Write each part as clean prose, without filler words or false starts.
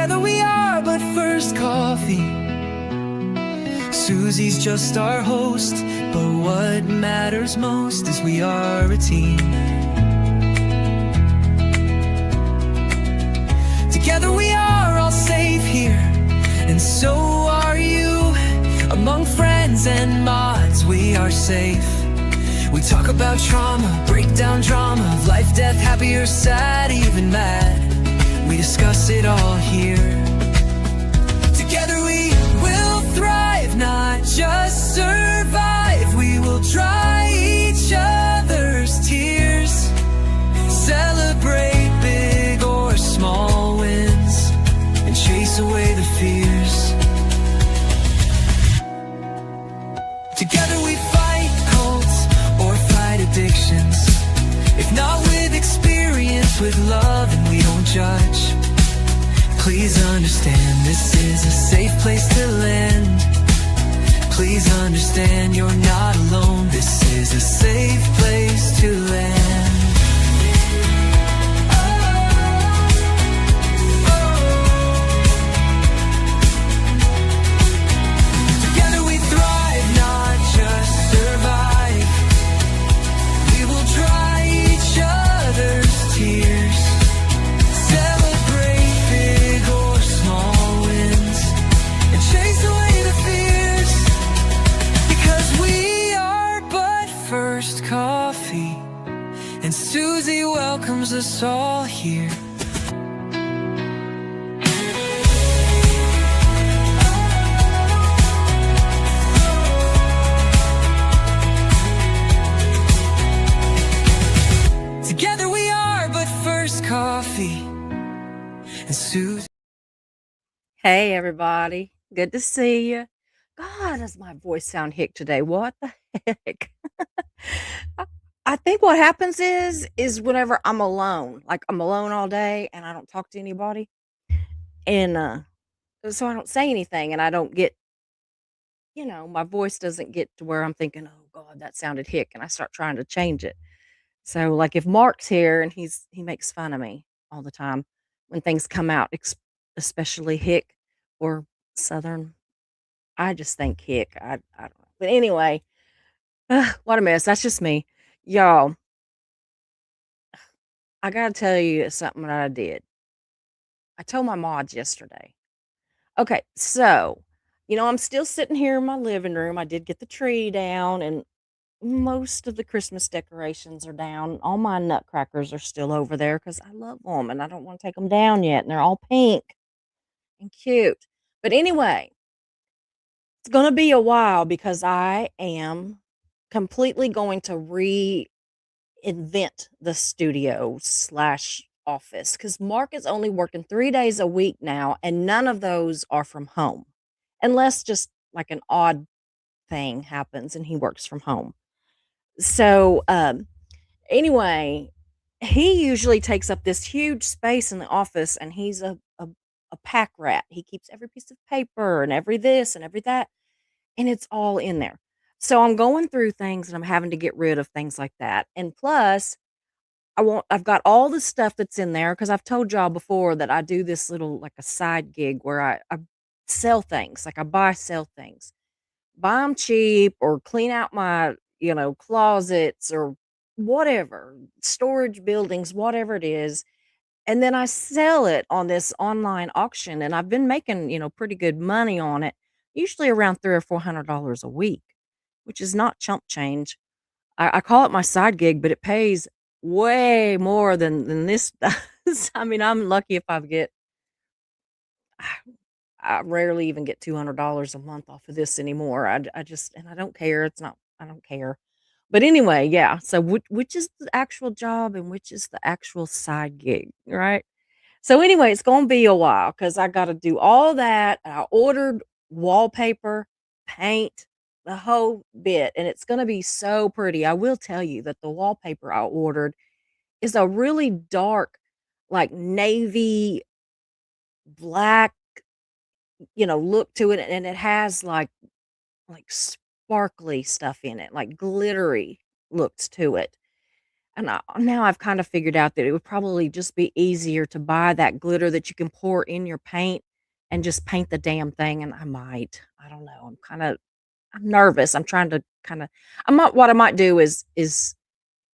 Together we are but first coffee. Susie's just our host, but what matters most is we are a team. Together we are all safe here, and so are you. Among friends and mods we are safe. We talk about trauma, break down drama of life, death, happy or sad, even mad. We discuss it all here. Together we will thrive, not just survive. We will dry each other's tears, celebrate big or small wins, and chase away the fears. Together we fight cults or fight addictions. If not with experience, with love, and we don't judge. Please understand, this is a safe place to land. Please understand, you're not alone. This is a safe place to land. Together we thrive, not just survive. We will dry each other's tears, celebrate big or small wins, and chase away the fears. Because we are but first coffee, and Susie welcomes us all here. Together we are but first coffee, and Susie. Hey, everybody. Good to see you. God, does my voice sound hick today? What the heck? I I think what happens is whenever I'm alone, like I'm alone all day and I don't talk to anybody, and so I don't say anything, and I don't get, my voice doesn't get to where I'm thinking, oh God, that sounded hick, and I start trying to change it. So, like, if Mark's here and he makes fun of me all the time when things come out, especially hick or southern. I just think hick. I don't know. But anyway, what a mess. That's just me. Y'all, I got to tell you something that I did. I told my mods yesterday. Okay, so, I'm still sitting here in my living room. I did get the tree down, and most of the Christmas decorations are down. All my nutcrackers are still over there because I love them and I don't want to take them down yet. And they're all pink and cute. But anyway, it's going to be a while because I am completely going to reinvent the studio slash office because Mark is only working 3 days a week now, and none of those are from home, unless just like an odd thing happens and he works from home. So, anyway, he usually takes up this huge space in the office, and he's a pack rat. He keeps every piece of paper and every this and every that, and it's all in there. So I'm going through things and I'm having to get rid of things like that. And plus, I've got all the stuff that's in there because I've told y'all before that I do this little like a side gig where I sell things, like I buy sell things, buy them cheap or clean out my, closets or whatever, storage buildings, whatever it is. And then I sell it on this online auction, and I've been making, pretty good money on it, usually around three or $400 a week, which is not chump change. I call it my side gig, but it pays way more than this does. I mean, I'm lucky if I rarely even get $200 a month off of this anymore. I just, and I don't care. It's not, I don't care. But anyway, yeah. So which is the actual job and which is the actual side gig, right? So anyway, it's going to be a while because I got to do all that. I ordered wallpaper, paint, the whole bit, and it's going to be so pretty. I will tell you that the wallpaper I ordered is a really dark, like navy black, look to it, and it has like sparkly stuff in it, like glittery looks to it. And now I've kind of figured out that it would probably just be easier to buy that glitter that you can pour in your paint and just paint the damn thing, and I might. I don't know. I'm nervous. I'm trying to kinda what I might do is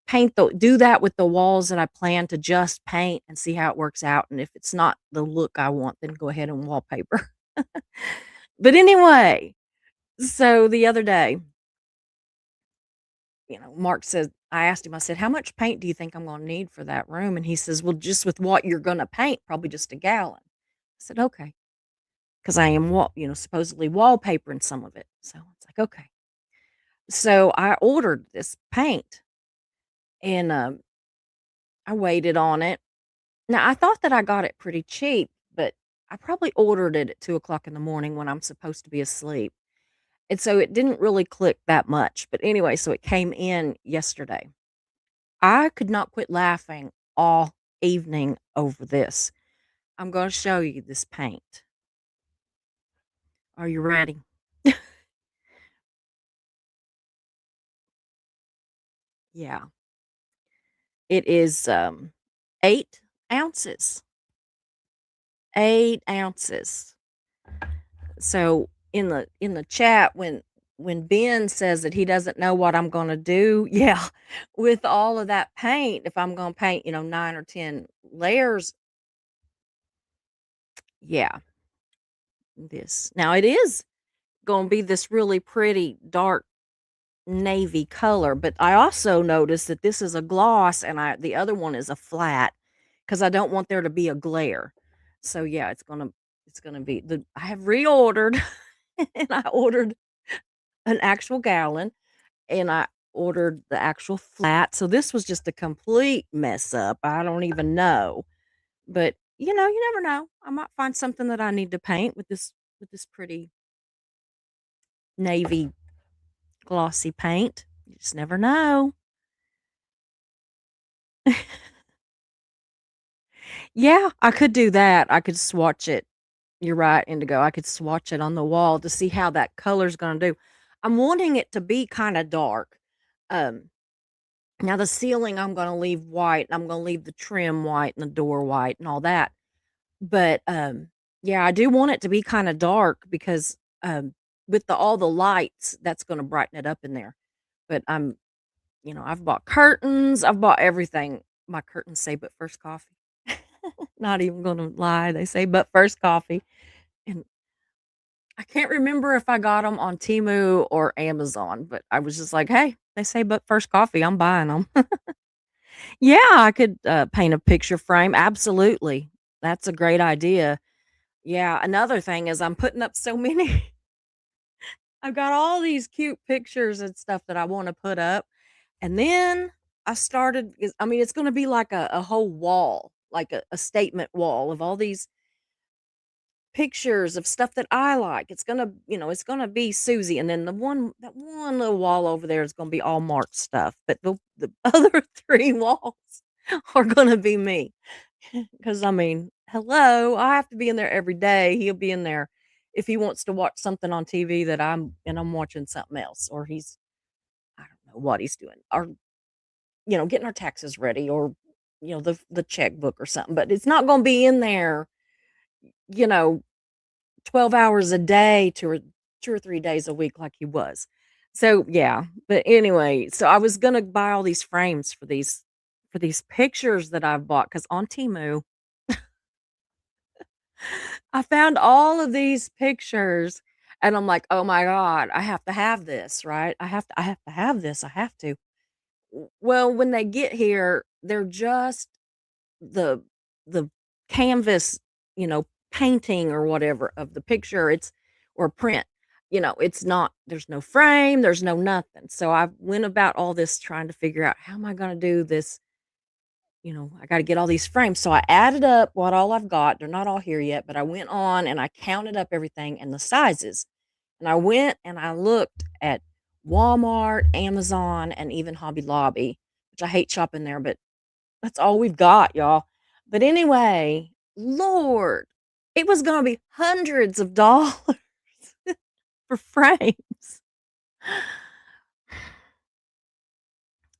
paint the do that with the walls that I plan to just paint and see how it works out, and if it's not the look I want, then go ahead and wallpaper. But anyway, so the other day, Mark said I asked him, I said, "How much paint do you think I'm gonna need for that room?" And he says, "Well, just with what you're gonna paint, probably just a gallon." I said, "Okay," because I am supposedly wallpapering some of it. So it's like, okay. So I ordered this paint and I waited on it. Now I thought that I got it pretty cheap, but I probably ordered it at 2 o'clock in the morning when I'm supposed to be asleep. And so it didn't really click that much. But anyway, so it came in yesterday. I could not quit laughing all evening over this. I'm going to show you this paint. Are you ready? Yeah. It is 8 ounces. 8 ounces. So in the chat, when Ben says that he doesn't know what I'm gonna do, yeah, with all of that paint, if I'm gonna paint, 9 or 10 layers, yeah, this. Now it is gonna be this really pretty dark navy color, but I also noticed that this is a gloss and the other one is a flat because I don't want there to be a glare. So yeah, it's gonna be I have reordered and I ordered an actual gallon and I ordered the actual flat. So this was just a complete mess up. I don't even know. But you never know. I might find something that I need to paint with this pretty navy glossy paint. You just never know. Yeah, I could do that. I could swatch it. You're right, Indigo. I could swatch it on the wall to see how that color's gonna do. I'm wanting it to be kind of dark. Um, Now the ceiling I'm gonna leave white, and I'm gonna leave the trim white and the door white and all that. But, yeah, I do want it to be kinda dark because, with all the lights, that's gonna brighten it up in there. But I've bought curtains, I've bought everything. My curtains say, "But first coffee." Not even gonna lie, they say, "But first coffee." And I can't remember if I got them on Temu or Amazon, but I was just like, "Hey, they say, 'But first coffee,' I'm buying them." Yeah, I could, paint a picture frame, absolutely. That's a great idea. Yeah, another thing is I'm putting up so many I've got all these cute pictures and stuff that I wanna put up, and then I started it's gonna be like a whole wall, like a statement wall of all these pictures of stuff that I like. It's gonna be Susie, and then that one little wall over there is gonna be all Mark stuff, but the other 3 walls are gonna be me. 'Cause hello, I have to be in there every day. He'll be in there if he wants to watch something on TV that I'm watching something else, or I don't know what he's doing, or, getting our taxes ready, or, the checkbook or something, but it's not gonna be in there, you know, 12 hours a day, 2 or 3 days a week like he was. So, yeah, but anyway, so I was gonna buy all these frames for these pictures that I've bought because on Temu I found all of these pictures and I'm like, "Oh my god, I have to have this, right? I have to have this. I have to." Well, when they get here, they're just the the canvas, painting or whatever of the picture. It's or print. It's not there's no frame, there's no nothing. So I went about all this trying to figure out how am I going to do this. I got to get all these frames. So I added up what all I've got. They're not all here yet, but I went on and I counted up everything and the sizes. And I went and I looked at Walmart, Amazon, and even Hobby Lobby, which I hate shopping there, but that's all we've got, y'all. But anyway, Lord, it was going to be hundreds of dollars for frames.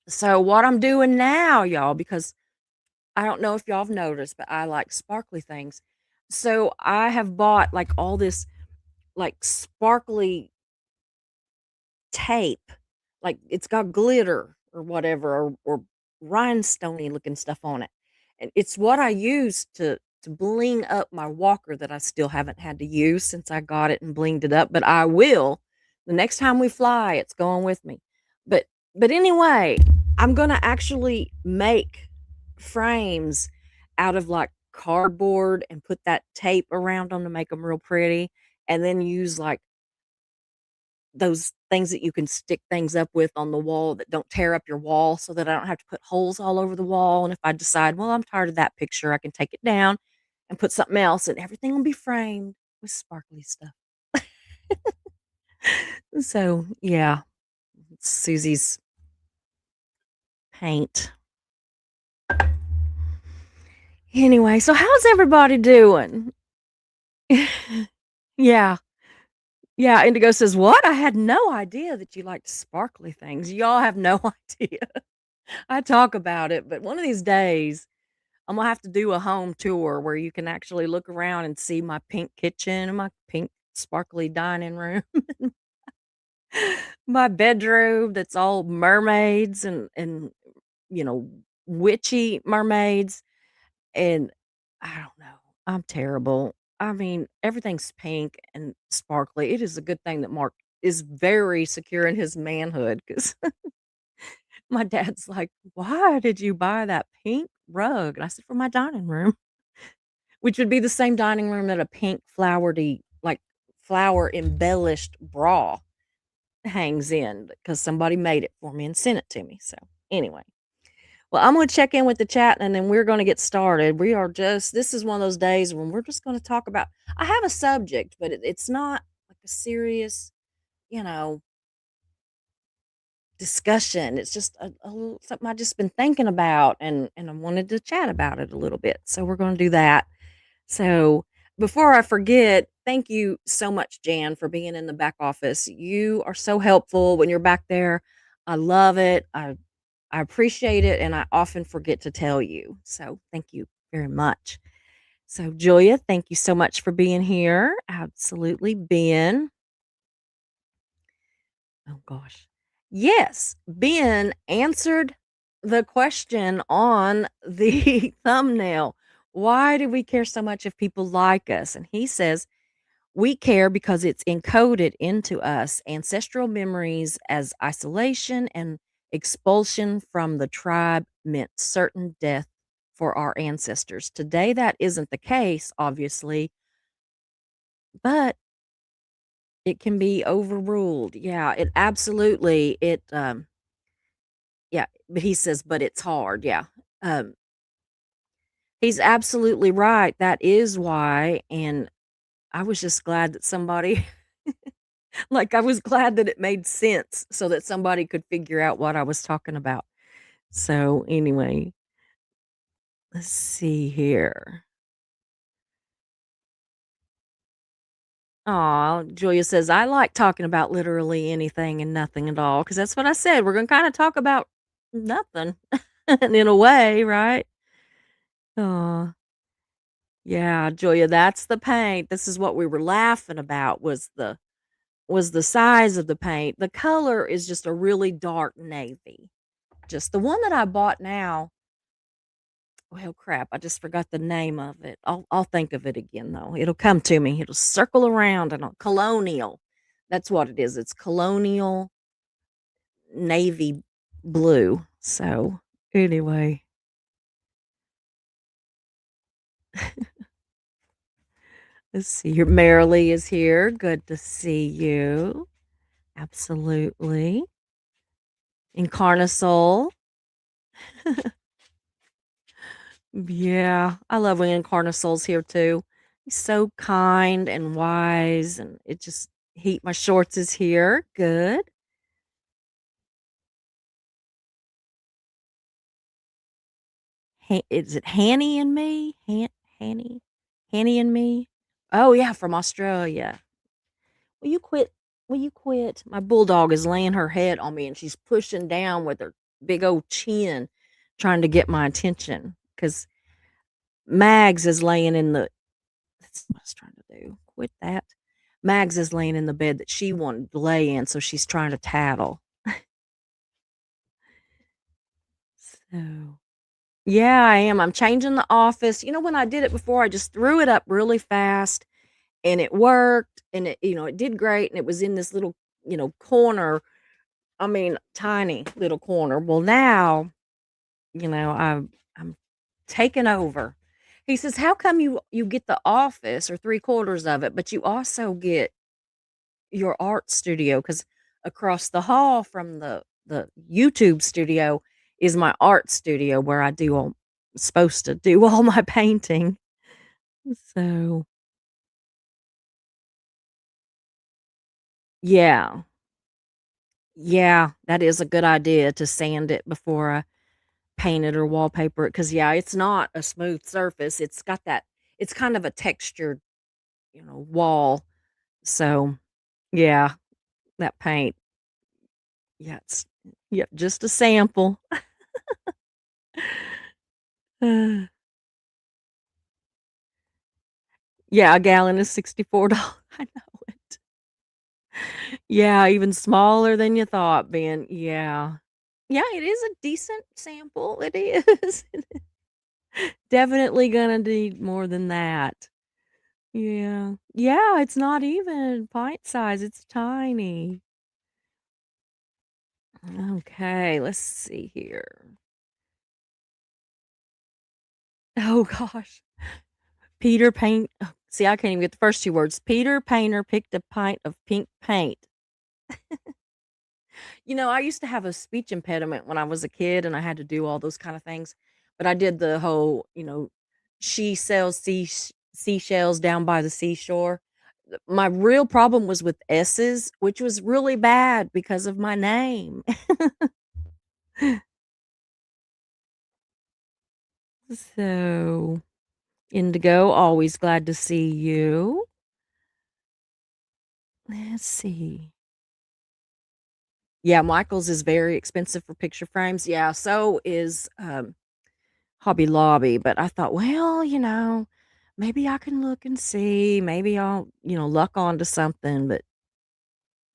So what I'm doing now, y'all, because I don't know if y'all have noticed, but I like sparkly things. So I have bought like all this like sparkly tape, like it's got glitter or whatever, or rhinestoney looking stuff on it. And it's what I use to bling up my walker that I still haven't had to use since I got it and blinged it up, but I will. The next time we fly, it's going with me. But anyway, I'm gonna actually make frames out of like cardboard and put that tape around them to make them real pretty, and then use like those things that you can stick things up with on the wall that don't tear up your wall so that I don't have to put holes all over the wall. And if I decide, well, I'm tired of that picture, I can take it down and put something else and everything will be framed with sparkly stuff. So, yeah, it's Susie's paint. Anyway, so how's everybody doing? Yeah. Yeah, Indigo says, "What? I had no idea that you liked sparkly things. Y'all have no idea." I talk about it, but one of these days, I'm gonna have to do a home tour where you can actually look around and see my pink kitchen and my pink sparkly dining room, my bedroom that's all mermaids and you know witchy mermaids, and I don't know. I'm terrible. I mean, everything's pink and sparkly. It is a good thing that Mark is very secure in his manhood because my dad's like, "Why did you buy that pink rug?" And I said, "For my dining room." Which would be the same dining room that a pink flowery like, flower embellished bra hangs in because somebody made it for me and sent it to me, so, anyway. Well, I'm gonna check in with the chat, and then we're gonna get started. We are just this is one of those days when we're just gonna talk about I have a subject, but it's not, like, a serious, you know, discussion. It's just a little something I just been thinking about, and I wanted to chat about it a little bit, so we're gonna do that. So before I forget, thank you so much, Jan, for being in the back office. You are so helpful when you're back there. I love it. I appreciate it, and I often forget to tell you. So thank you very much. So Julia, thank you so much for being here. Absolutely, Ben. Oh gosh. Yes, Ben answered the question on the thumbnail. Why do we care so much if people like us? And he says, we care because it's encoded into us ancestral memories as isolation and expulsion from the tribe meant certain death for our ancestors. Today, that isn't the case, obviously, but it can be overruled. Yeah, it absolutely yeah, but he says, but it's hard. Yeah. Um, he's absolutely right. That is why. And I was just glad that somebody, like, I was glad that it made sense so that somebody could figure out what I was talking about. So, anyway, let's see here. Aw, Julia says, I like talking about literally anything and nothing at all because that's what I said. We're going to kind of talk about nothing and in a way, right? Oh, yeah, Julia, that's the paint. This is what we were laughing about was the size of the paint. The color is just a really dark navy. Just the one that I bought now. Well, crap, I just forgot the name of it. I'll think of it again though. It'll come to me. It'll circle around and colonial. That's what it is. It's colonial navy blue. So, anyway, let's see here. Marilee is here. Good to see you. Absolutely. Incarnasol. Yeah, I love when Incarnasol's here too. He's so kind and wise, and it just Heat My Shorts is here. Good. Is it Hanny and me? Hanny? Hanny and me? Oh, yeah, from Australia. Will you quit? Will you quit? My bulldog is laying her head on me and she's pushing down with her big old chin trying to get my attention because Mags is laying in the that's what I was trying to do. Quit that. Mags is laying in the bed that she wanted to lay in, so she's trying to tattle. So yeah, I am. I'm changing the office. When I did it before, I just threw it up really fast and it worked and it did great and it was in this little, corner. I mean, tiny little corner. Well, now, I'm taking over. He says, "How come you get the office or three-quarters of it, but you also get your art studio?" Because across the hall from the YouTube studio is my art studio where I do all supposed to do all my painting. So, yeah. Yeah, that is a good idea to sand it before I paint it or wallpaper it. Cause yeah, it's not a smooth surface. It's kind of a textured, wall. So, yeah, that paint, yeah, it's yeah, just a sample. Uh, yeah, a gallon is $64. I know it. Yeah, even smaller than you thought, Ben. Yeah. Yeah, it is a decent sample. It is. Definitely gonna need more than that. Yeah. Yeah, it's not even pint size, it's tiny. Okay, let's see here. Oh gosh. See, I can't even get the first 2 words. Peter Painter picked a pint of pink paint. I used to have a speech impediment when I was a kid and I had to do all those kind of things. But I did the whole, she sells seashells down by the seashore. My real problem was with S's, which was really bad because of my name. So, Indigo, always glad to see you. Let's see. Yeah, Michael's is very expensive for picture frames. Yeah, so is Hobby Lobby, but I thought, well, maybe I can look and see. Maybe I'll, luck onto something, but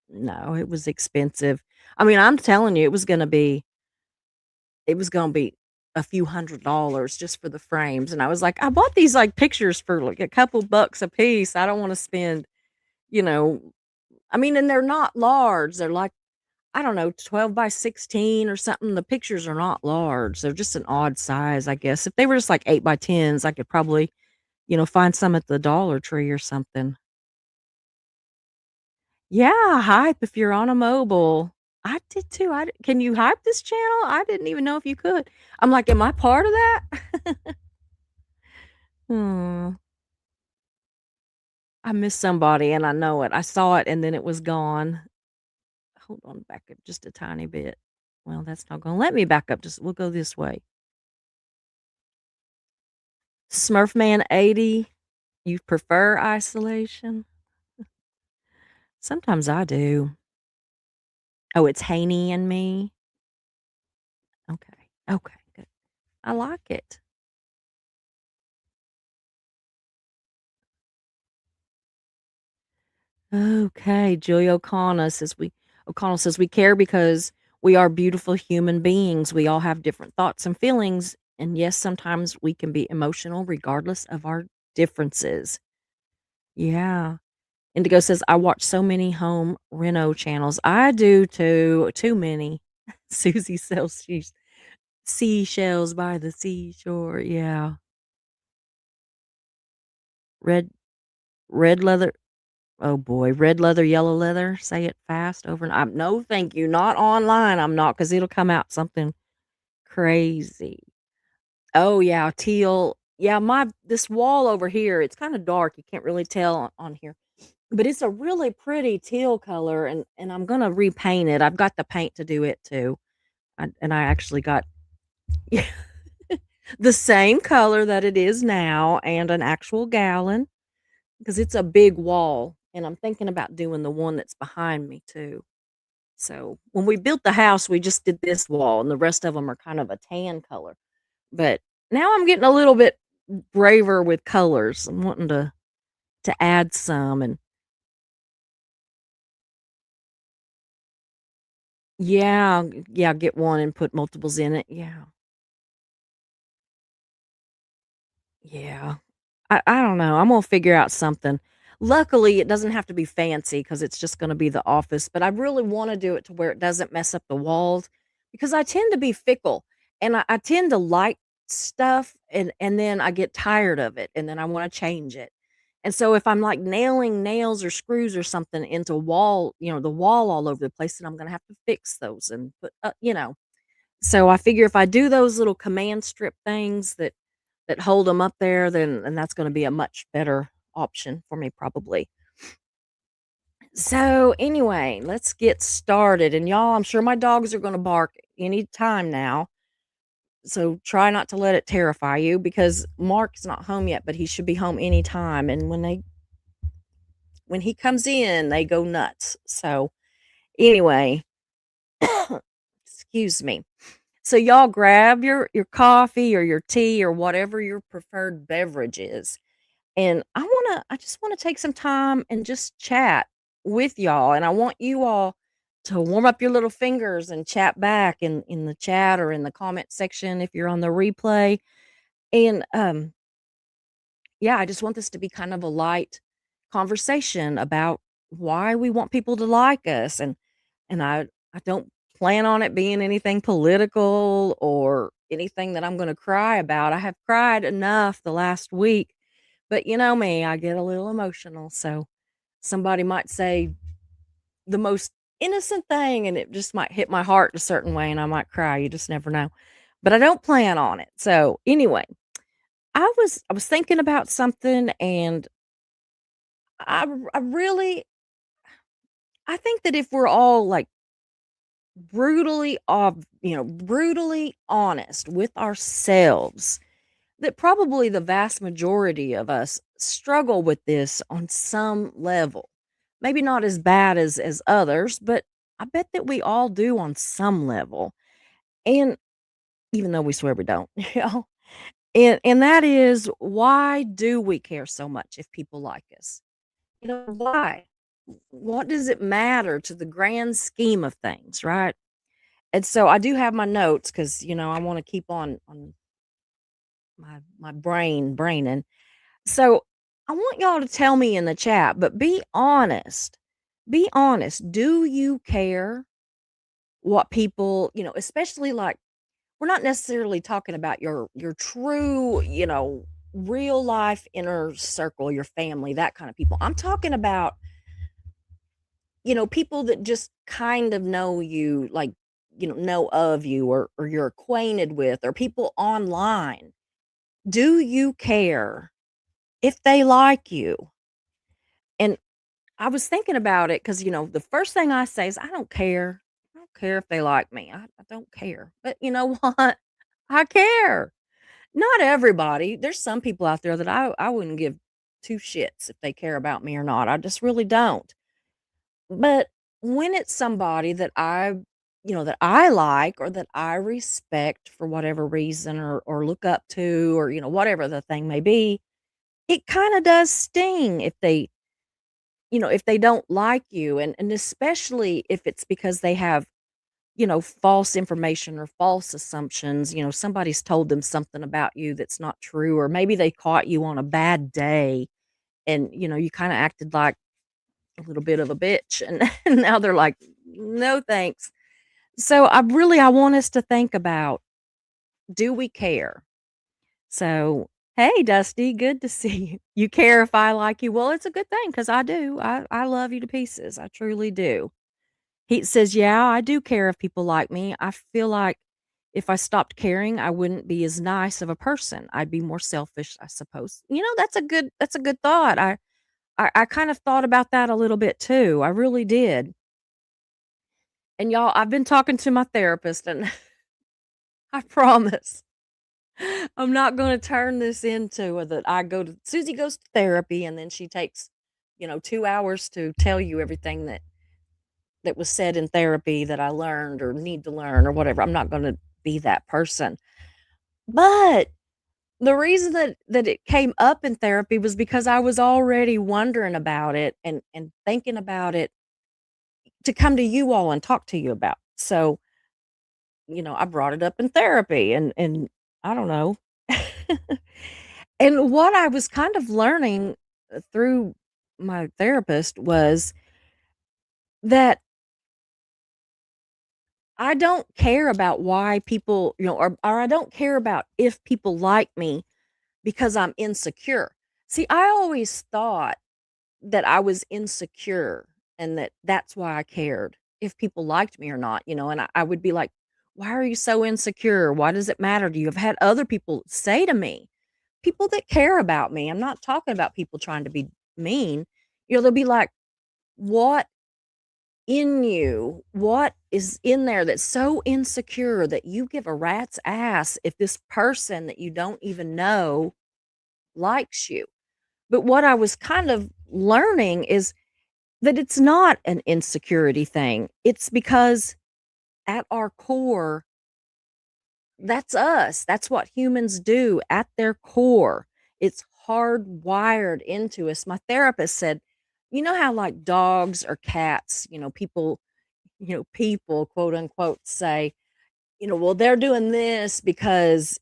no, it was expensive. I mean, I'm telling you, it was gonna be a few $100s just for the frames. And I was like, I bought these like pictures for like a couple bucks a piece. I don't want to spend, you know, I mean, and they're not large. They're like, I don't know, 12 by 16 or something. The pictures are not large. They're just an odd size, I guess. If they were just like 8 by 10s, I could probably, find some at the Dollar Tree or something. Yeah, hype if you're on a mobile. I did too. Can you hype this channel? I didn't even know if you could. I'm like, am I part of that? Hmm. I missed somebody and I know it. I saw it and then it was gone. Hold on, back up just a tiny bit. Well, that's not gonna let me back up. We'll go this way. Smurfman 80, you prefer isolation? Sometimes I do. Oh, it's Haney and me. Okay. Okay, good. I like it. Okay, Julia O'Connell says we care because we are beautiful human beings. We all have different thoughts and feelings, and yes, sometimes we can be emotional regardless of our differences. Yeah. Indigo says I watch so many home reno channels. I do too. Too many. Susie sells seashells by the seashore. Yeah. Red red leather. Oh boy, red leather, yellow leather. Say it fast over and no, thank you. Not online. I'm not because it'll come out something crazy. Oh yeah, teal. Yeah, my this wall over here, it's kind of dark. You can't really tell on here. But it's a really pretty teal color and I'm gonna repaint it. I've got the paint to do it too. I actually got the same color that it is now and an actual gallon. Because it's a big wall, and I'm thinking about doing the one that's behind me too. So when we built the house, we just did this wall, and the rest of them are kind of a tan color. But now I'm getting a little bit braver with colors. I'm wanting to add some, and yeah, yeah, get one and put multiples in it. Yeah. Yeah. I don't know. I'm gonna figure out something. Luckily, it doesn't have to be fancy because it's just gonna be the office, but I really wanna do it to where it doesn't mess up the walls because I tend to be fickle and I tend to like stuff and then I get tired of it and then I wanna change it. And so if I'm like nailing nails or screws or something into wall, the wall all over the place, then I'm gonna have to fix those and put. So I figure if I do those little command strip things that hold them up there, then and that's gonna be a much better option for me probably. So, anyway, let's get started, and y'all, I'm sure my dogs are gonna bark any time now, so try not to let it terrify you because Mark's not home yet, but he should be home anytime, and when he comes in, they go nuts. So, anyway, excuse me. So y'all grab your coffee or your tea or whatever your preferred beverage is. And I just wanna take some time and just chat with y'all, and I want you all to warm up your little fingers and chat back in the chat or in the comment section if you're on the replay. And, yeah, I just want this to be kind of a light conversation about why we want people to like us, and I don't plan on it being anything political or anything that I'm gonna cry about. I have cried enough the last week, but you know me, I get a little emotional, so somebody might say the most innocent thing, and it just might hit my heart a certain way, and I might cry, you just never know. But I don't plan on it. So, anyway, I was thinking about something, and I really I think that if we're all, like, brutally honest with ourselves, that probably the vast majority of us struggle with this on some level. Maybe not as bad as others, but I bet that we all do on some level. And even though we swear we don't, and that is, why do we care so much if people like us? Why? What does it matter to the grand scheme of things, right? And so I do have my notes because I want to keep on my brain braining. So I want y'all to tell me in the chat, but be honest. Be honest. Do you care what people, especially like we're not necessarily talking about your true, real life inner circle, your family, that kind of people. I'm talking about, people that just kind of know you, like, know of you or you're acquainted with, or people online. Do you care if they like you? And I was thinking about it because, the first thing I say is, I don't care. I don't care if they like me. I don't care. But you know what? I care. Not everybody. There's some people out there that I wouldn't give two shits if they care about me or not. I just really don't. But when it's somebody that I like or that I respect for whatever reason or look up to or, whatever the thing may be, it kind of does sting if they don't like you, and especially if it's because they have, false information or false assumptions. Somebody's told them something about you that's not true, or maybe they caught you on a bad day and, you kind of acted like a little bit of a bitch, and, and now they're like, no thanks. So I want us to think about, do we care? So, hey, Dusty, good to see you. You care if I like you? Well, it's a good thing because I do. I love you to pieces. I truly do. He says, yeah, I do care if people like me. I feel like if I stopped caring, I wouldn't be as nice of a person. I'd be more selfish, I suppose. That's a good thought. I kind of thought about that a little bit too. I really did. And y'all, I've been talking to my therapist, and I promise I'm not gonna turn this into that I go to Susie goes to therapy and then she takes, 2 hours to tell you everything that was said in therapy that I learned or need to learn or whatever. I'm not going to be that person. But the reason that it came up in therapy was because I was already wondering about it and thinking about it to come to you all and talk to you about. So, I brought it up in therapy and I don't know. And what I was kind of learning through my therapist was that I don't care about why people, or I don't care about if people like me because I'm insecure. See, I always thought that I was insecure and that that's why I cared if people liked me or not, and I would be like, why are you so insecure? Why does it matter to you? I've had other people say to me, people that care about me, I'm not talking about people trying to be mean, they'll be like, what in you, what is in there that's so insecure that you give a rat's ass if this person that you don't even know likes you? But what I was kind of learning is that it's not an insecurity thing. It's because at our core, that's us. That's what humans do at their core. It's hardwired into us. My therapist said, you know how like dogs or cats, people quote unquote say, well, they're doing this because,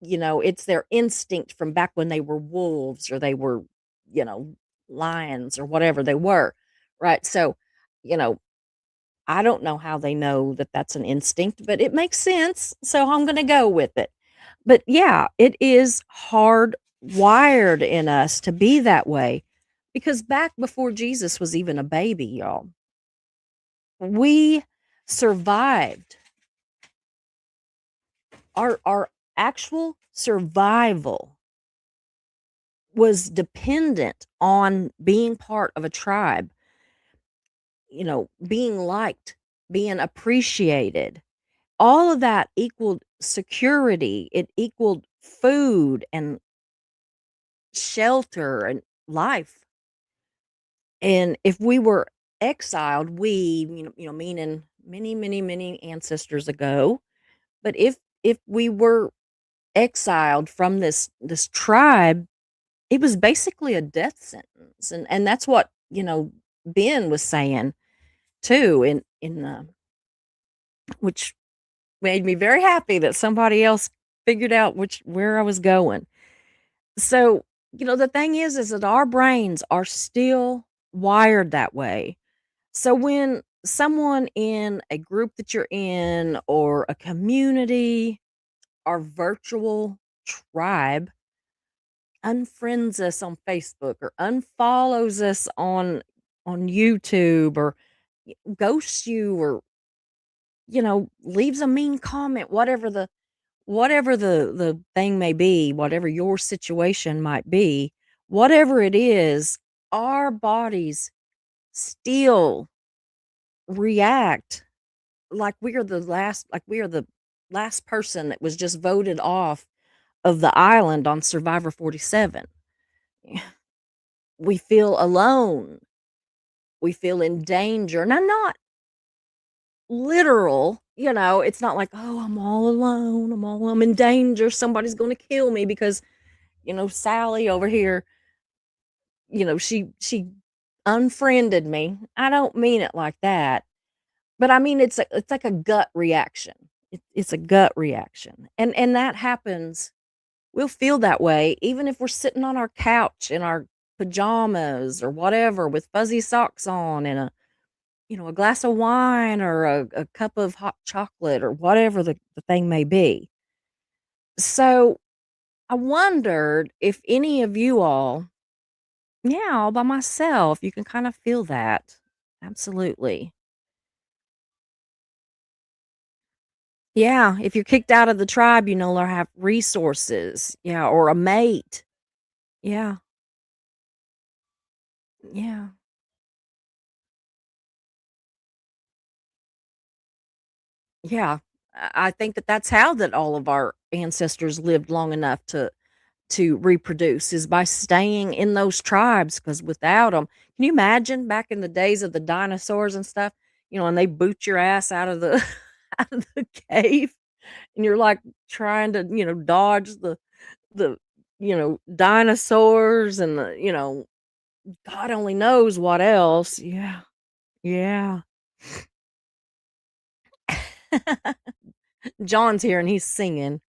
it's their instinct from back when they were wolves or they were, you know, lions or whatever they were. Right. So, you know, I don't know how they know that that's an instinct, but it makes sense. So I'm going to go with it. But yeah, it is hardwired in us to be that way because back before Jesus was even a baby, y'all, we survived. Our actual survival was dependent on being part of a tribe, being liked, being appreciated. All of that equaled security. It equaled food and shelter and life. And if we were exiled, meaning many, many, many ancestors ago, but if we were exiled from this tribe, it was basically a death sentence, and that's what, Ben was saying too in which made me very happy that somebody else figured out where I was going. So, the thing is that our brains are still wired that way. So when someone in a group that you're in or a community or virtual tribe unfriends us on Facebook or unfollows us on YouTube or ghosts you or leaves a mean comment, whatever the thing may be, whatever your situation might be, whatever it is, our bodies still react like we are the last person that was just voted off of the island on Survivor 47. We feel alone. We feel in danger. Now, not literal, it's not like, oh, I'm all alone. I'm in danger. Somebody's going to kill me because, Sally over here, she unfriended me. I don't mean it like that. But I mean, it's like a gut reaction. It's a gut reaction. And that happens. We'll feel that way even if we're sitting on our couch in our pajamas or whatever with fuzzy socks on and a glass of wine or a cup of hot chocolate or whatever the thing may be. So I wondered if any of you all, yeah, all by myself, you can kind of feel that. Absolutely. Yeah, if you're kicked out of the tribe, you no longer have resources. Yeah, or a mate. Yeah, yeah, yeah. I think that that's how that all of our ancestors lived long enough to reproduce is by staying in those tribes. Because without them, can you imagine back in the days of the dinosaurs and stuff? and they boot your ass out of the out of the cave, and you're like trying to, dodge the dinosaurs and God only knows what else. Yeah. Yeah. John's here and he's singing.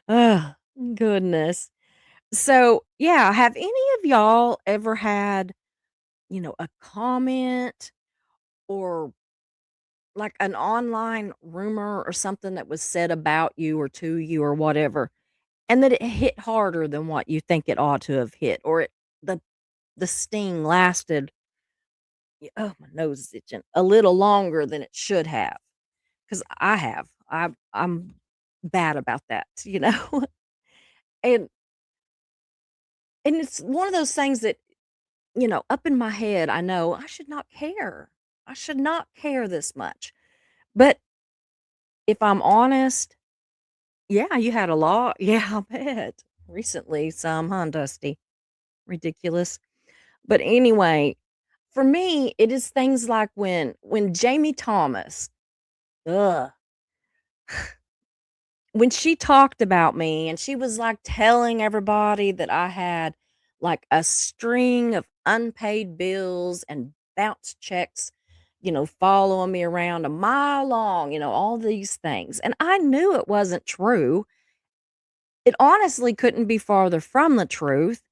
Oh, goodness. So, yeah, have any of y'all ever had, a comment or like an online rumor or something that was said about you or to you or whatever, and that it hit harder than what you think it ought to have hit, or the the sting lasted, oh, my nose is itching, a little longer than it should have? Because I have. I'm bad about that. And and it's one of those things that, up in my head, I know I should not care. I should not care this much. But if I'm honest, yeah, you had a lot. Yeah, I bet. Recently, some, huh, Dusty? Ridiculous. But anyway, for me, it is things like when Jamie Thomas, ugh, when she talked about me and she was like telling everybody that I had like a string of unpaid bills and bounce checks, following me around a mile long, all these things. And I knew it wasn't true. It honestly couldn't be farther from the truth.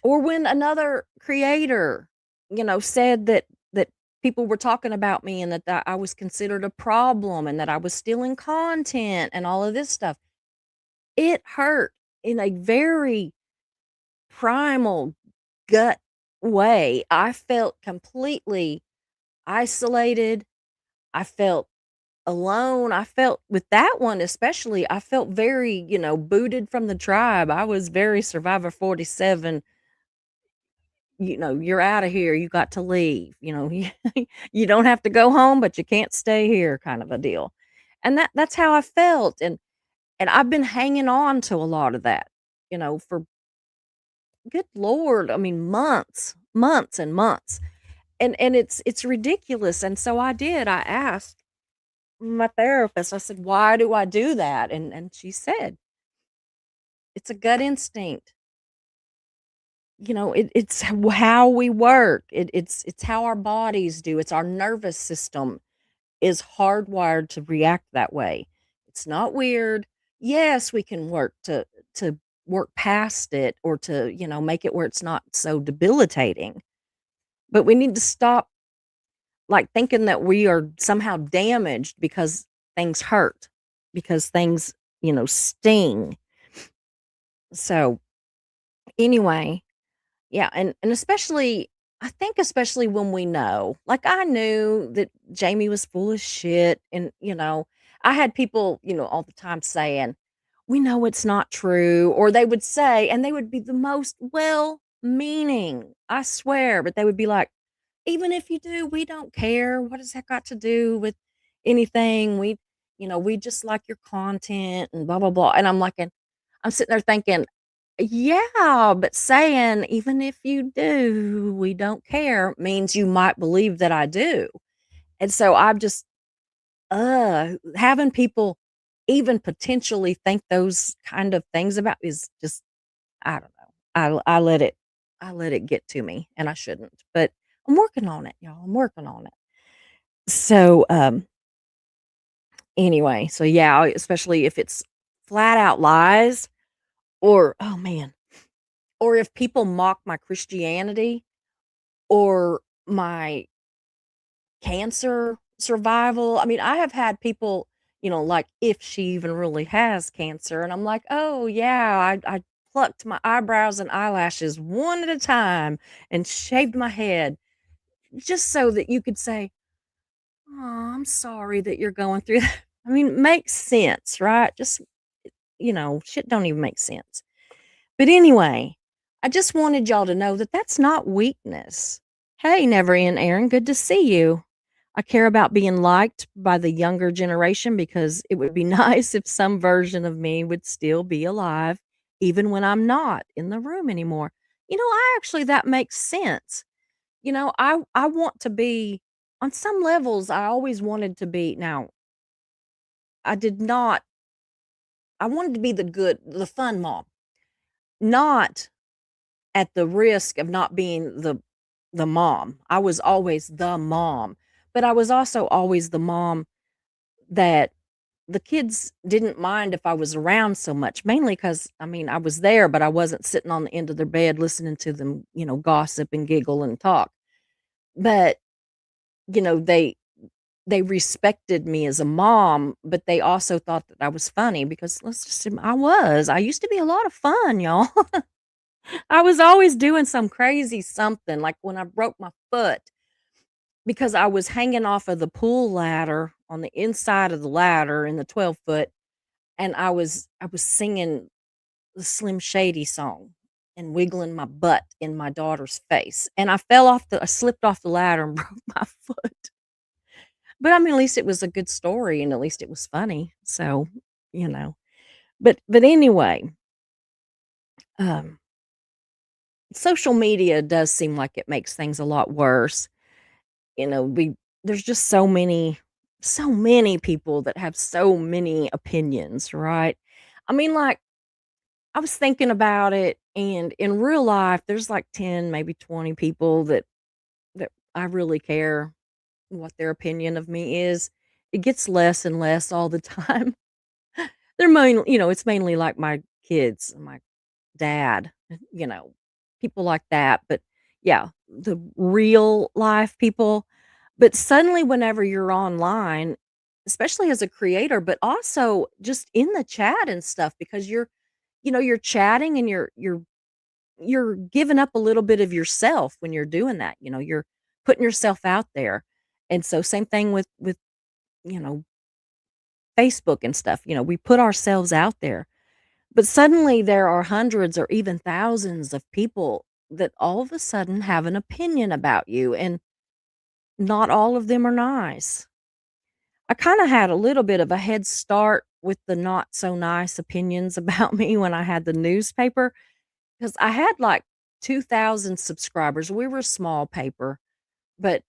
Or when another creator, said that people were talking about me and that I was considered a problem and that I was stealing content and all of this stuff. It hurt in a very primal gut way. I felt completely isolated. I felt alone. I felt with that one especially, I felt very, booted from the tribe. I was very Survivor 47. You're out of here. You got to leave. You don't have to go home, but you can't stay here, kind of a deal. And that's how I felt. And I've been hanging on to a lot of that, for good Lord, I mean months, months and months. And it's ridiculous. And so I asked my therapist, I said, "Why do I do that?" And she said, "It's a gut instinct. It's how we work. It's how our bodies do. It's our nervous system is hardwired to react that way. It's not weird. Yes, we can work to work past it or to, make it where it's not so debilitating. But we need to stop like thinking that we are somehow damaged because things hurt, because things, sting. So anyway, yeah, and especially I think especially when we know. Like I knew that Jamie was full of shit and, I had people, all the time saying, "We know it's not true," or they would say and they would be the most well-meaning, I swear, but they would be like, "Even if you do, we don't care. What has that got to do with anything? We just like your content and blah blah blah." And I'm sitting there thinking, yeah, but saying, "Even if you do, we don't care," means you might believe that I do. And so I'm just, having people even potentially think those kind of things about me is just, I don't know. I let it get to me and I shouldn't. But I'm working on it, y'all. I'm working on it. So, anyway, so yeah, especially if it's flat out lies or, oh man, or if people mock my Christianity or my cancer survival. I mean, I have had people, like if she even really has cancer, and I'm like, "Oh yeah, I plucked my eyebrows and eyelashes one at a time and shaved my head just so that you could say, 'Oh, I'm sorry that you're going through that.'" I mean, it makes sense, right? Just, shit don't even make sense. But anyway, I just wanted y'all to know that that's not weakness. Hey, Never End Aaron, good to see you. I care about being liked by the younger generation because it would be nice if some version of me would still be alive, even when I'm not in the room anymore. I actually, that makes sense. I want to be on some levels, I always wanted to be now, I did not I wanted to be the fun mom, not at the risk of not being the mom. I was always the mom, but I was also always the mom that the kids didn't mind if I was around so much, mainly because I mean, I was there, but I wasn't sitting on the end of their bed listening to them, gossip and giggle and talk. But, you know, they respected me as a mom, but they also thought that I was funny because let's just I was. I used to be a lot of fun, y'all. I was always doing some crazy something, like when I broke my foot because I was hanging off of the pool ladder on the inside of the ladder in the 12 foot, and I was singing the Slim Shady song and wiggling my butt in my daughter's face, and I slipped off the ladder and broke my foot. But I mean, at least it was a good story and at least it was funny. So, you know. But anyway, um social media does seem like it makes things a lot worse. We there's just so many people that have so many opinions, right? I mean, like I was thinking about it and in real life there's like 10, maybe 20 people that I really care what their opinion of me is. It gets less and less all the time. It's mainly like my kids, my dad, people like that. But yeah, the real life people. But suddenly, whenever you're online, especially as a creator, but also just in the chat and stuff, because you're chatting and you're giving up a little bit of yourself when you're doing that. You're putting yourself out there. And so, same thing with you know Facebook and stuff. We put ourselves out there. But suddenly there are hundreds or even thousands of people that all of a sudden have an opinion about you, and not all of them are nice. I kind of had a little bit of a head start with the not so nice opinions about me when I had the newspaper because I had like 2,000 subscribers. We were a small paper, but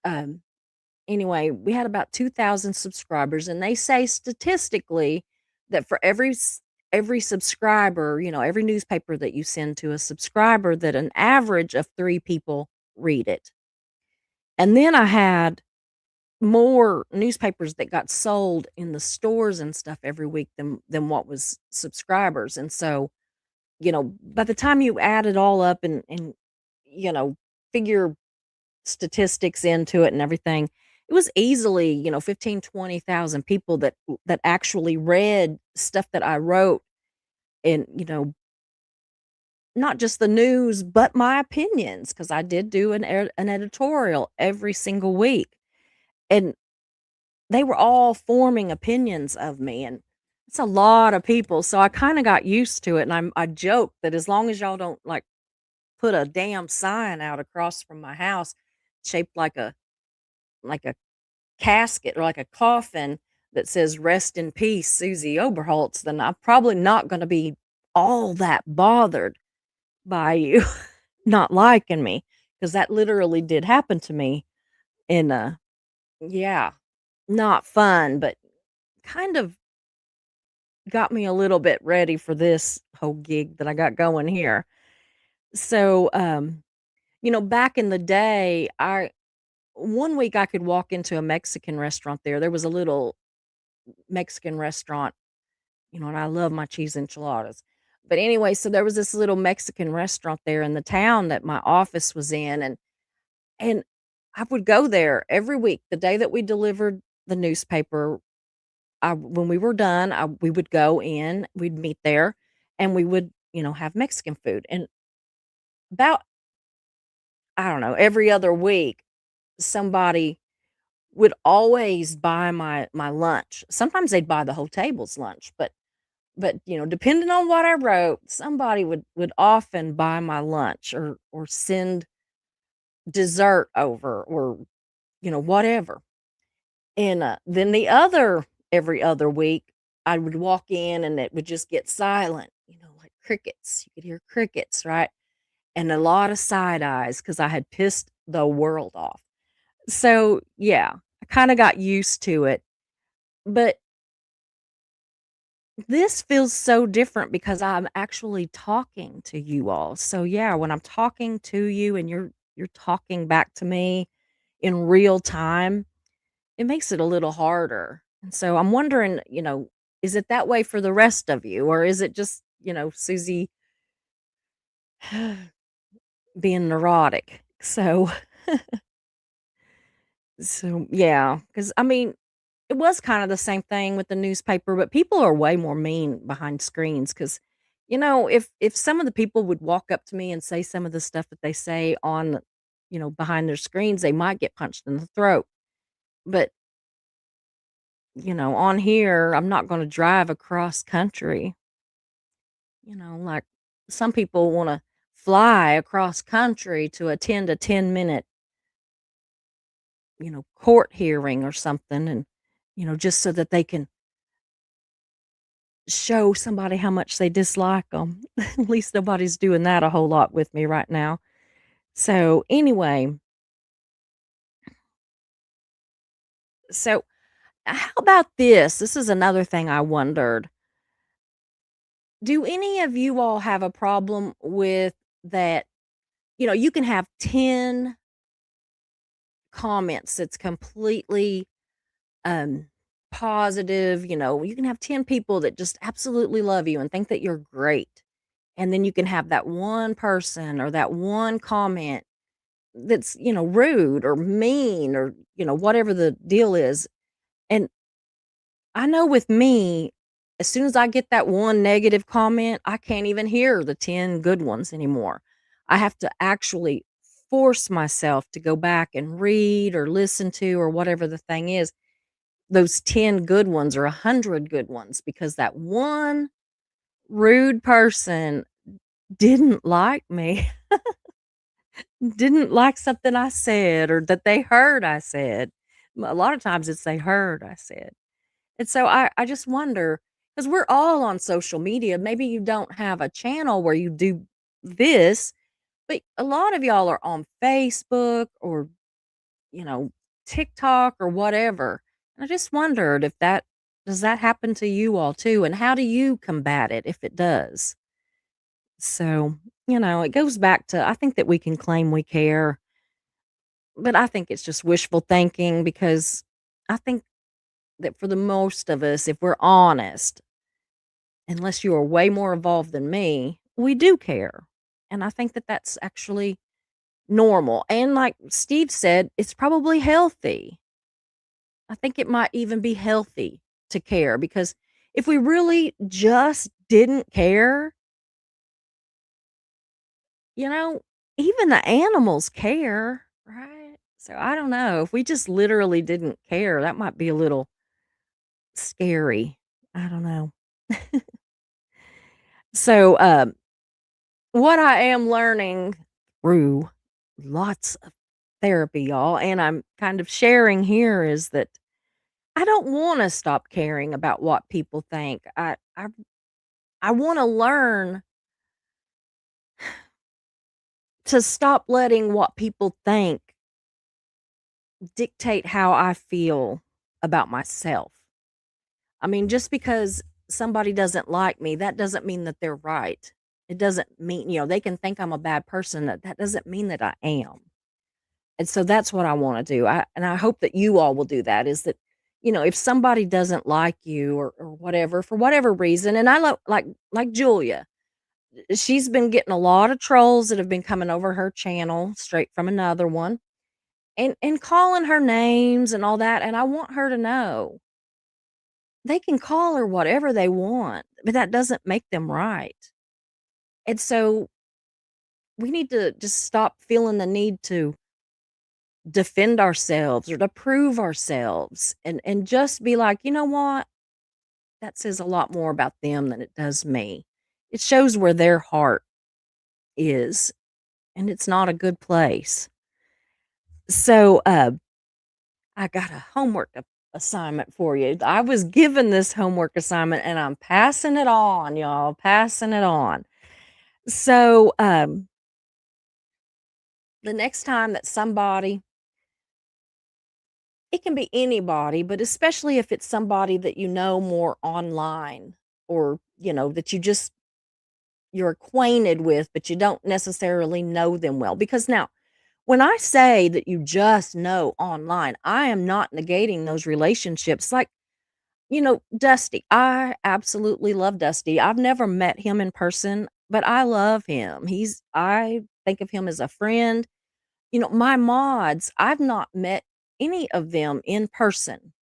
anyway, we had about 2,000 subscribers, and they say statistically that for every subscriber, every newspaper that you send to a subscriber, that an average of 3 people read it. And then I had more newspapers that got sold in the stores and stuff every week than what was subscribers. And so, by the time you add it all up and you know, figure statistics into it and everything, it was easily, 15, 20,000 people that actually read stuff that I wrote and, not just the news, but my opinions, because I did do an editorial every single week. And they were all forming opinions of me. And it's a lot of people. So I kind of got used to it. And I joke that as long as y'all don't like put a damn sign out across from my house shaped like a casket or like a coffin that says "Rest in peace, Susie Oberholtz," then I'm probably not gonna be all that bothered by you not liking me, because that literally did happen to me, and, yeah, not fun, but kind of got me a little bit ready for this whole gig that I got going here. So, back in the day, I one week I could walk into a Mexican restaurant there. There was a little Mexican restaurant, and I love my cheese enchiladas. But anyway, so there was this little Mexican restaurant there in the town that my office was in, and I would go there every week. The day that we delivered the newspaper, when we were done, we would go in, we'd meet there, and we would, have Mexican food. And about, I don't know, every other week, somebody would always buy my lunch. Sometimes they'd buy the whole table's lunch, but, depending on what I wrote, somebody would often buy my lunch or send dessert over or, whatever. And, then every other week, I would walk in and it would just get silent, like crickets. You could hear crickets, right? And a lot of side eyes because I had pissed the world off. So, yeah, I kinda got used to it, but this feels so different because I'm actually talking to you all. So, yeah, when I'm talking to you and you're talking back to me in real time, it makes it a little harder. And so I'm wondering, is it that way for the rest of you, or is it just, Susie being neurotic? So yeah, because I mean, it was kind of the same thing with the newspaper, but people are way more mean behind screens. Because if some of the people would walk up to me and say some of the stuff that they say on, behind their screens, they might get punched in the throat. But on here, I'm not going to drive across country. Like some people want to fly across country to attend a 10-minute, court hearing or something, and just so that they can show somebody how much they dislike them. At least nobody's doing that a whole lot with me right now. So, anyway, so how about this? This is another thing I wondered. Do any of you all have a problem with that? You can have 10 comments that's completely um positive. You can have 10 people that just absolutely love you and think that you're great. And then you can have that one person or that one comment that's, rude or mean or, whatever the deal is. And I know with me, as soon as I get that one negative comment, I can't even hear the 10 good ones anymore. I have to actually force myself to go back and read or listen to or whatever the thing is, those 10 good ones or 100 good ones, because that one rude person didn't like me. Didn't like something I said or that they heard I said. A lot of times it's they heard I said. And so I just wonder, because 'cause we're all on social media, maybe you don't have a channel where you do this, but a lot of y'all are on Facebook or, you know, TikTok or whatever. And I just wondered if that does that happen to you all too, and how do you combat it if it does? So, it goes back to I think that we can claim we care. But I think it's just wishful thinking because I think that for the most of us, if we're honest, unless you are way more involved than me, we do care. And I think that that's actually normal. And like Steve said, it's probably healthy. I think it might even be healthy to care because if we really just didn't care, you know, even the animals care, right? So I don't know. If we just literally didn't care, that might be a little scary. I don't know. So, what I am learning through lots of therapy, y'all, and I'm kind of sharing here is that I don't want to stop caring about what people think. I want to learn to stop letting what people think dictate how I feel about myself. I mean, just because somebody doesn't like me, that doesn't mean that they're right. It doesn't mean, they can think I'm a bad person. That doesn't mean that I am. And so that's what I want to do. I hope that you all will do that is that, if somebody doesn't like you or whatever, for whatever reason, and I like Julia, she's been getting a lot of trolls that have been coming over her channel straight from another one and calling her names and all that. And I want her to know they can call her whatever they want, but that doesn't make them right. And so we need to just stop feeling the need to defend ourselves or to prove ourselves and just be like, "You know what? That says a lot more about them than it does me." It shows where their heart is, and it's not a good place. So, I got a homework assignment for you. I was given this homework assignment and I'm passing it on, y'all, passing it on. So, the next time that somebody It can be anybody, but especially if it's somebody that you know more online or, that you're acquainted with, but you don't necessarily know them well. Because now, when I say that you just know online, I am not negating those relationships. Like, Dusty, I absolutely love Dusty. I've never met him in person, but I love him. I think of him as a friend. My mods, I've not met any of them in person.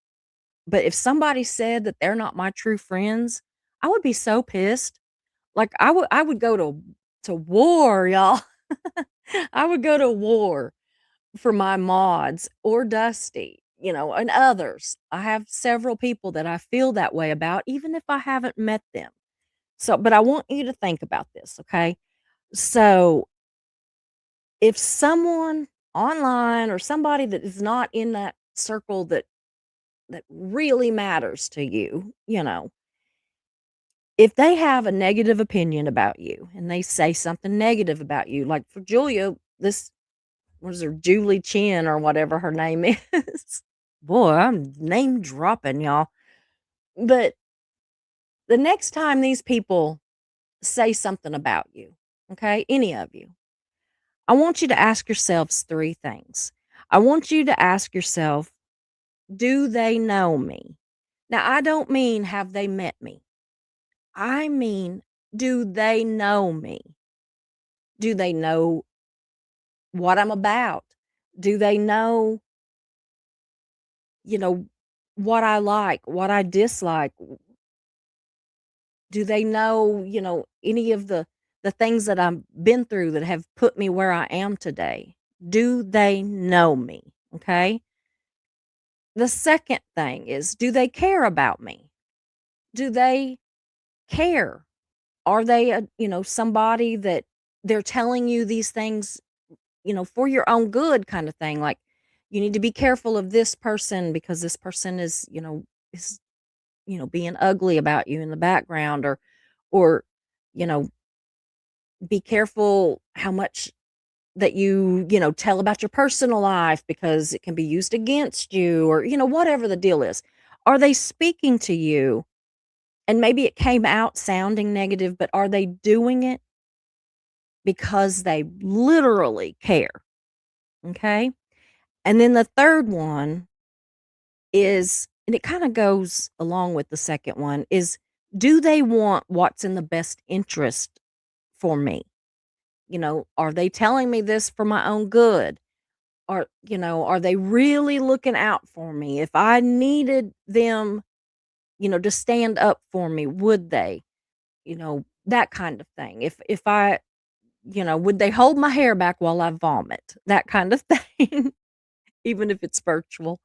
But if somebody said that they're not my true friends, I would be so pissed. Like I would go to war, y'all. I would go to war for my mods or Dusty, and others. I have several people that I feel that way about, even if I haven't met them. So, but I want you to think about this, okay? So, if someone online or somebody that is not in that circle that really matters to you, if they have a negative opinion about you and they say something negative about you, like for Julia, this was her Julie Chin or whatever her name is. Boy, I'm name dropping, y'all. But the next time these people say something about you, okay, any of you, I want you to ask yourselves three things. I want you to ask yourself, do they know me? Now, I don't mean have they met me. I mean, do they know me? Do they know what I'm about? Do they know, you know, what I like, what I dislike? Do they know, any of the things that I've been through that have put me where I am today? Do they know me? Okay? The second thing is, do they care about me? Do they care? Are they somebody that they're telling you these things, for your own good kind of thing, like you need to be careful of this person because this person is being ugly about you in the background, or you know be careful how much that you tell about your personal life because it can be used against you, or whatever the deal is. Are they speaking to you and maybe it came out sounding negative, but are they doing it because they literally care? Okay? And then the third one is, and it kind of goes along with the second one, is do they want what's in the best interest for me? Are they telling me this for my own good? Are they really looking out for me? If I needed them, to stand up for me, would they? That kind of thing. If I, would they hold my hair back while I vomit? That kind of thing, even if it's virtual.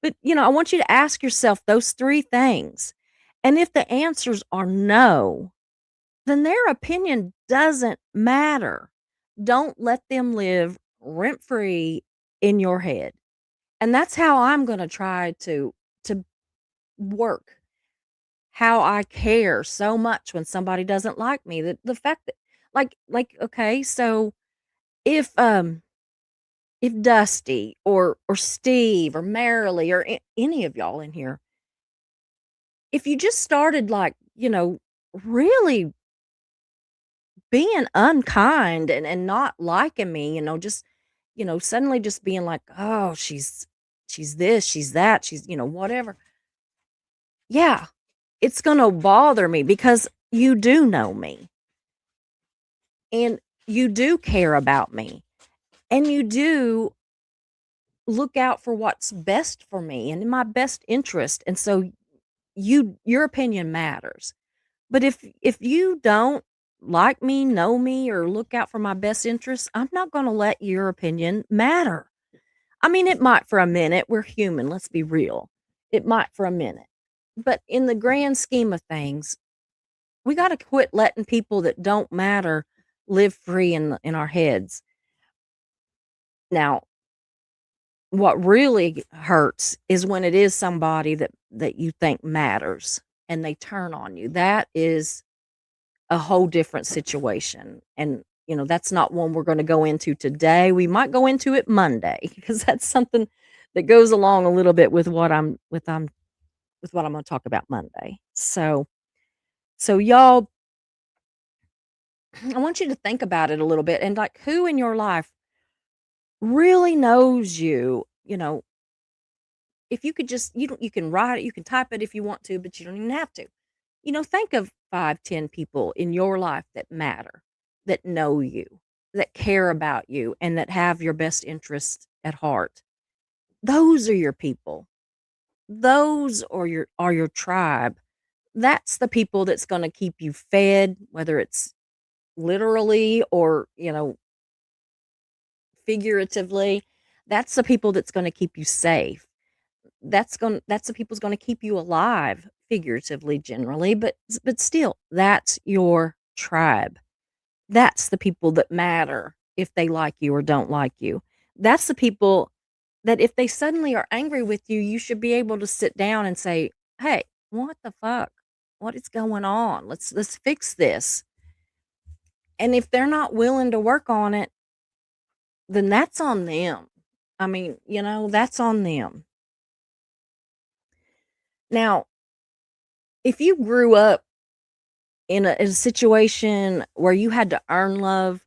But, I want you to ask yourself those three things. And if the answers are no, then their opinion doesn't matter. Don't let them live rent free in your head. And that's how I'm going to try to work. How I care so much when somebody doesn't like me. The fact that, like okay, so if if Dusty or Steve or Marilee or any of y'all in here, if you just started, like, really being unkind and not liking me, just, suddenly just being like, "Oh, she's this, she's that, she's, whatever." Yeah, it's gonna bother me because you do know me, and you do care about me, and you do look out for what's best for me and in my best interest, and so your opinion matters. But if you don't like me, know me, or look out for my best interests, I'm not gonna let your opinion matter. I mean, it might for a minute. We're human, let's be real. It might for a minute. But in the grand scheme of things, we gotta quit letting people that don't matter live free in our heads. Now, what really hurts is when it is somebody that you think matters and they turn on you. That is a whole different situation. And, that's not one we're gonna go into today. We might go into it Monday because that's something that goes along a little bit with what I'm gonna talk about Monday. So y'all, I want you to think about it a little bit and like who in your life really knows you, if you could just you can write it, you can type it if you want to, but you don't even have to. Think of 5, 10 people in your life that matter, that know you, that care about you, and that have your best interest at heart. Those are your people. Those are your tribe. That's the people that's going to keep you fed, whether it's literally or, figuratively. That's the people that's going to keep you safe. That's the people's going to keep you alive, figuratively, generally, but still, that's your tribe. That's the people that matter if they like you or don't like you. That's the people that if they suddenly are angry with you, you should be able to sit down and say, "Hey, what the fuck? What is going on? Let's fix this." And if they're not willing to work on it, then that's on them. I mean, that's on them. Now, if you grew up in a situation where you had to earn love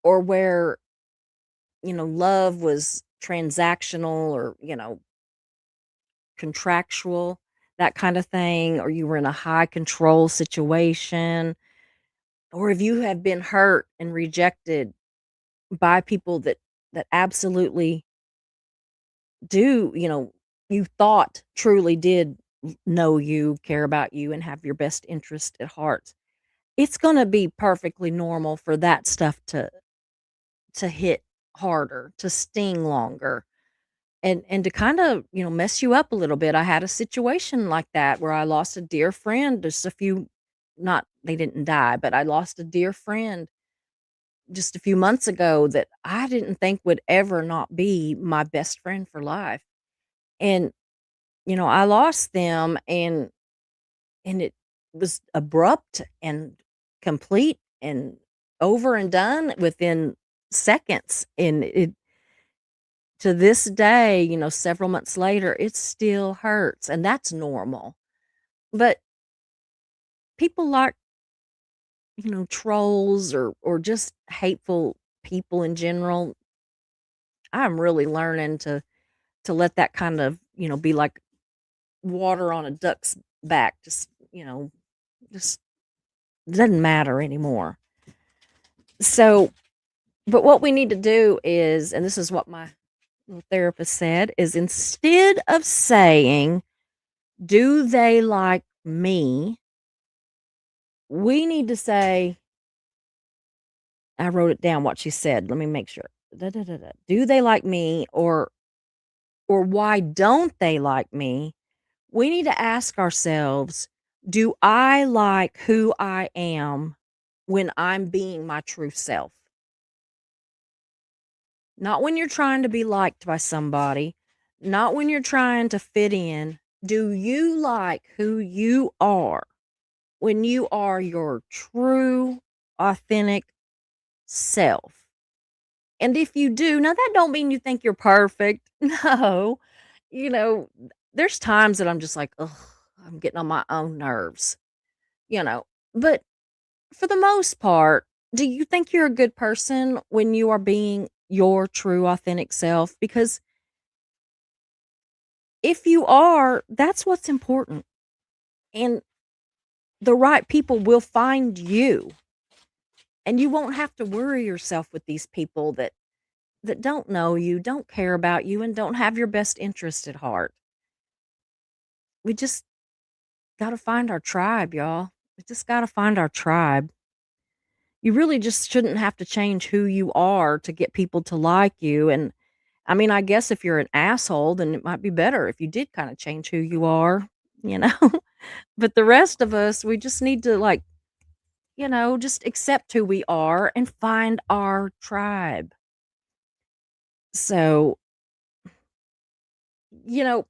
or where, love was transactional or, contractual, that kind of thing, or you were in a high control situation, or if you have been hurt and rejected by people that absolutely do, you thought truly did know you, care about you, and have your best interest at heart. It's going to be perfectly normal for that stuff to hit harder, to sting longer, and to kind of, mess you up a little bit. I had a situation like that where I lost a dear friend just a few not they didn't die, but I lost a dear friend just a few months ago that I didn't think would ever not be my best friend for life. And I lost them and it was abrupt and complete and over and done within seconds, and it to this day, several months later, it still hurts, and that's normal. But people like, trolls or just hateful people in general, I'm really learning to let that kind of, be like water on a duck's back, just doesn't matter anymore. So, but what we need to do is, and this is what my little therapist said, is instead of saying, "Do they like me?" we need to say, I wrote it down what she said. Let me make sure. Da, da, da, da. Do they like me or why don't they like me? We need to ask ourselves, do I like who I am when I'm being my true self? Not when you're trying to be liked by somebody, not when you're trying to fit in. Do you like who you are when you are your true, authentic self? And if you do, now that don't mean you think you're perfect. No. You know, there's times that I'm just like, "Ugh, I'm getting on my own nerves," you know. But for the most part, do you think you're a good person when you are being your true authentic self? Because if you are, that's what's important. And the right people will find you. And you won't have to worry yourself with these people that don't know you, don't care about you, and don't have your best interest at heart. We just got to find our tribe, y'all. We just got to find our tribe. You really just shouldn't have to change who you are to get people to like you. And I mean, I guess if you're an asshole, then it might be better if you did kind of change who you are, you know? But the rest of us, we just need to, like, just accept who we are and find our tribe. So, you know,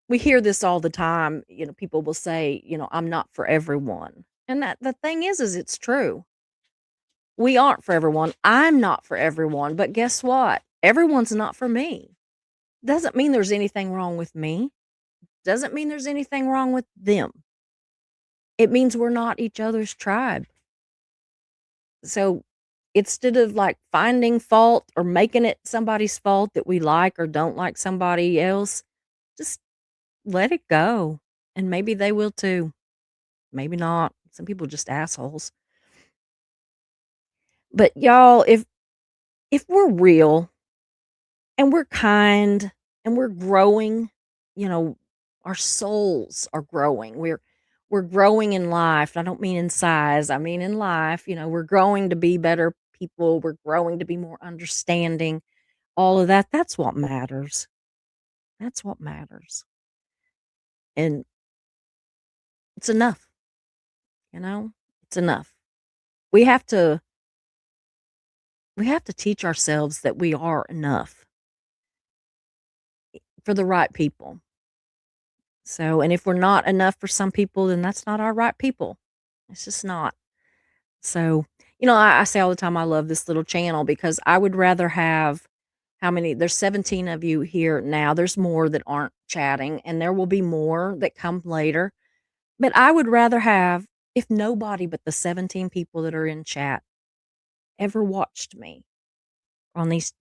we hear this all the time. People will say, "I'm not for everyone." And that the thing is it's true. We aren't for everyone. I'm not for everyone, but guess what? Everyone's not for me. Doesn't mean there's anything wrong with me. Doesn't mean there's anything wrong with them. It means we're not each other's tribe. So instead of like finding fault or making it somebody's fault that we like or don't like somebody else, just let it go. And maybe they will too. Maybe not. Some people are just assholes. But y'all, if we're real and we're kind and we're growing, you know, our souls are growing. We're growing in life. I don't mean in size. I mean in life. We're growing to be better people. We're growing to be more understanding. All of that. That's what matters. That's what matters. And it's enough, you know? It's enough. We have to we have to teach ourselves that we are enough for the right people. So, and if we're not enough for some people, then that's not our right people. It's just not. So, I say all the time I love this little channel because I would rather have how many there's 17 of you here now. There's more that aren't chatting, and there will be more that come later. But I would rather have if nobody but the 17 people that are in chat ever watched me on these,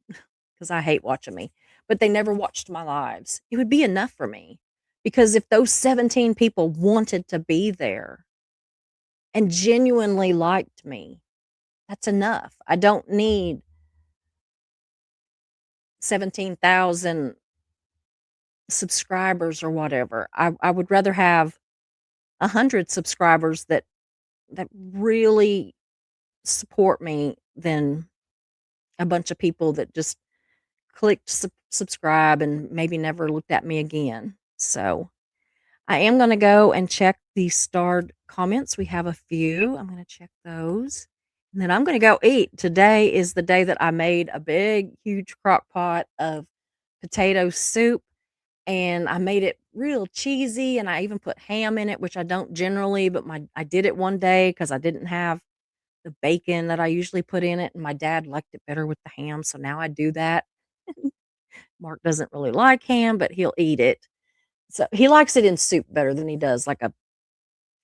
because I hate watching me, but they never watched my lives. It would be enough for me. Because if those 17 people wanted to be there and genuinely liked me, that's enough. I don't need 17,000 subscribers or whatever. I would rather have 100 subscribers that really support me than a bunch of people that just clicked subscribe and maybe never looked at me again. So I am going to go and check the starred comments. We have a few. I'm going to check those. And then I'm going to go eat. Today is the day that I made a big, huge crock pot of potato soup. And I made it real cheesy. And I even put ham in it, which I don't generally, but I did it one day because I didn't have the bacon that I usually put in it. And my dad liked it better with the ham. So now I do that. Mark doesn't really like ham, but he'll eat it. So he likes it in soup better than he does like a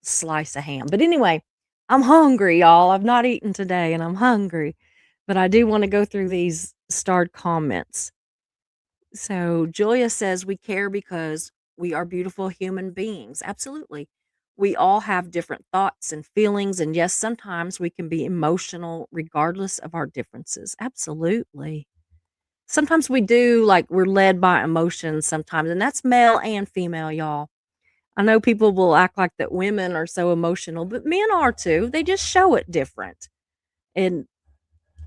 slice of ham. But anyway, I'm hungry, y'all. I've not eaten today and I'm hungry. But I do want to go through these starred comments. So Julia says, we care because we are beautiful human beings. Absolutely. We all have different thoughts and feelings. And yes, sometimes we can be emotional regardless of our differences. Absolutely. Sometimes we do, like we're led by emotions sometimes, and that's male and female, y'all. I know people will act like that women are so emotional, but men are too. They just show it different. And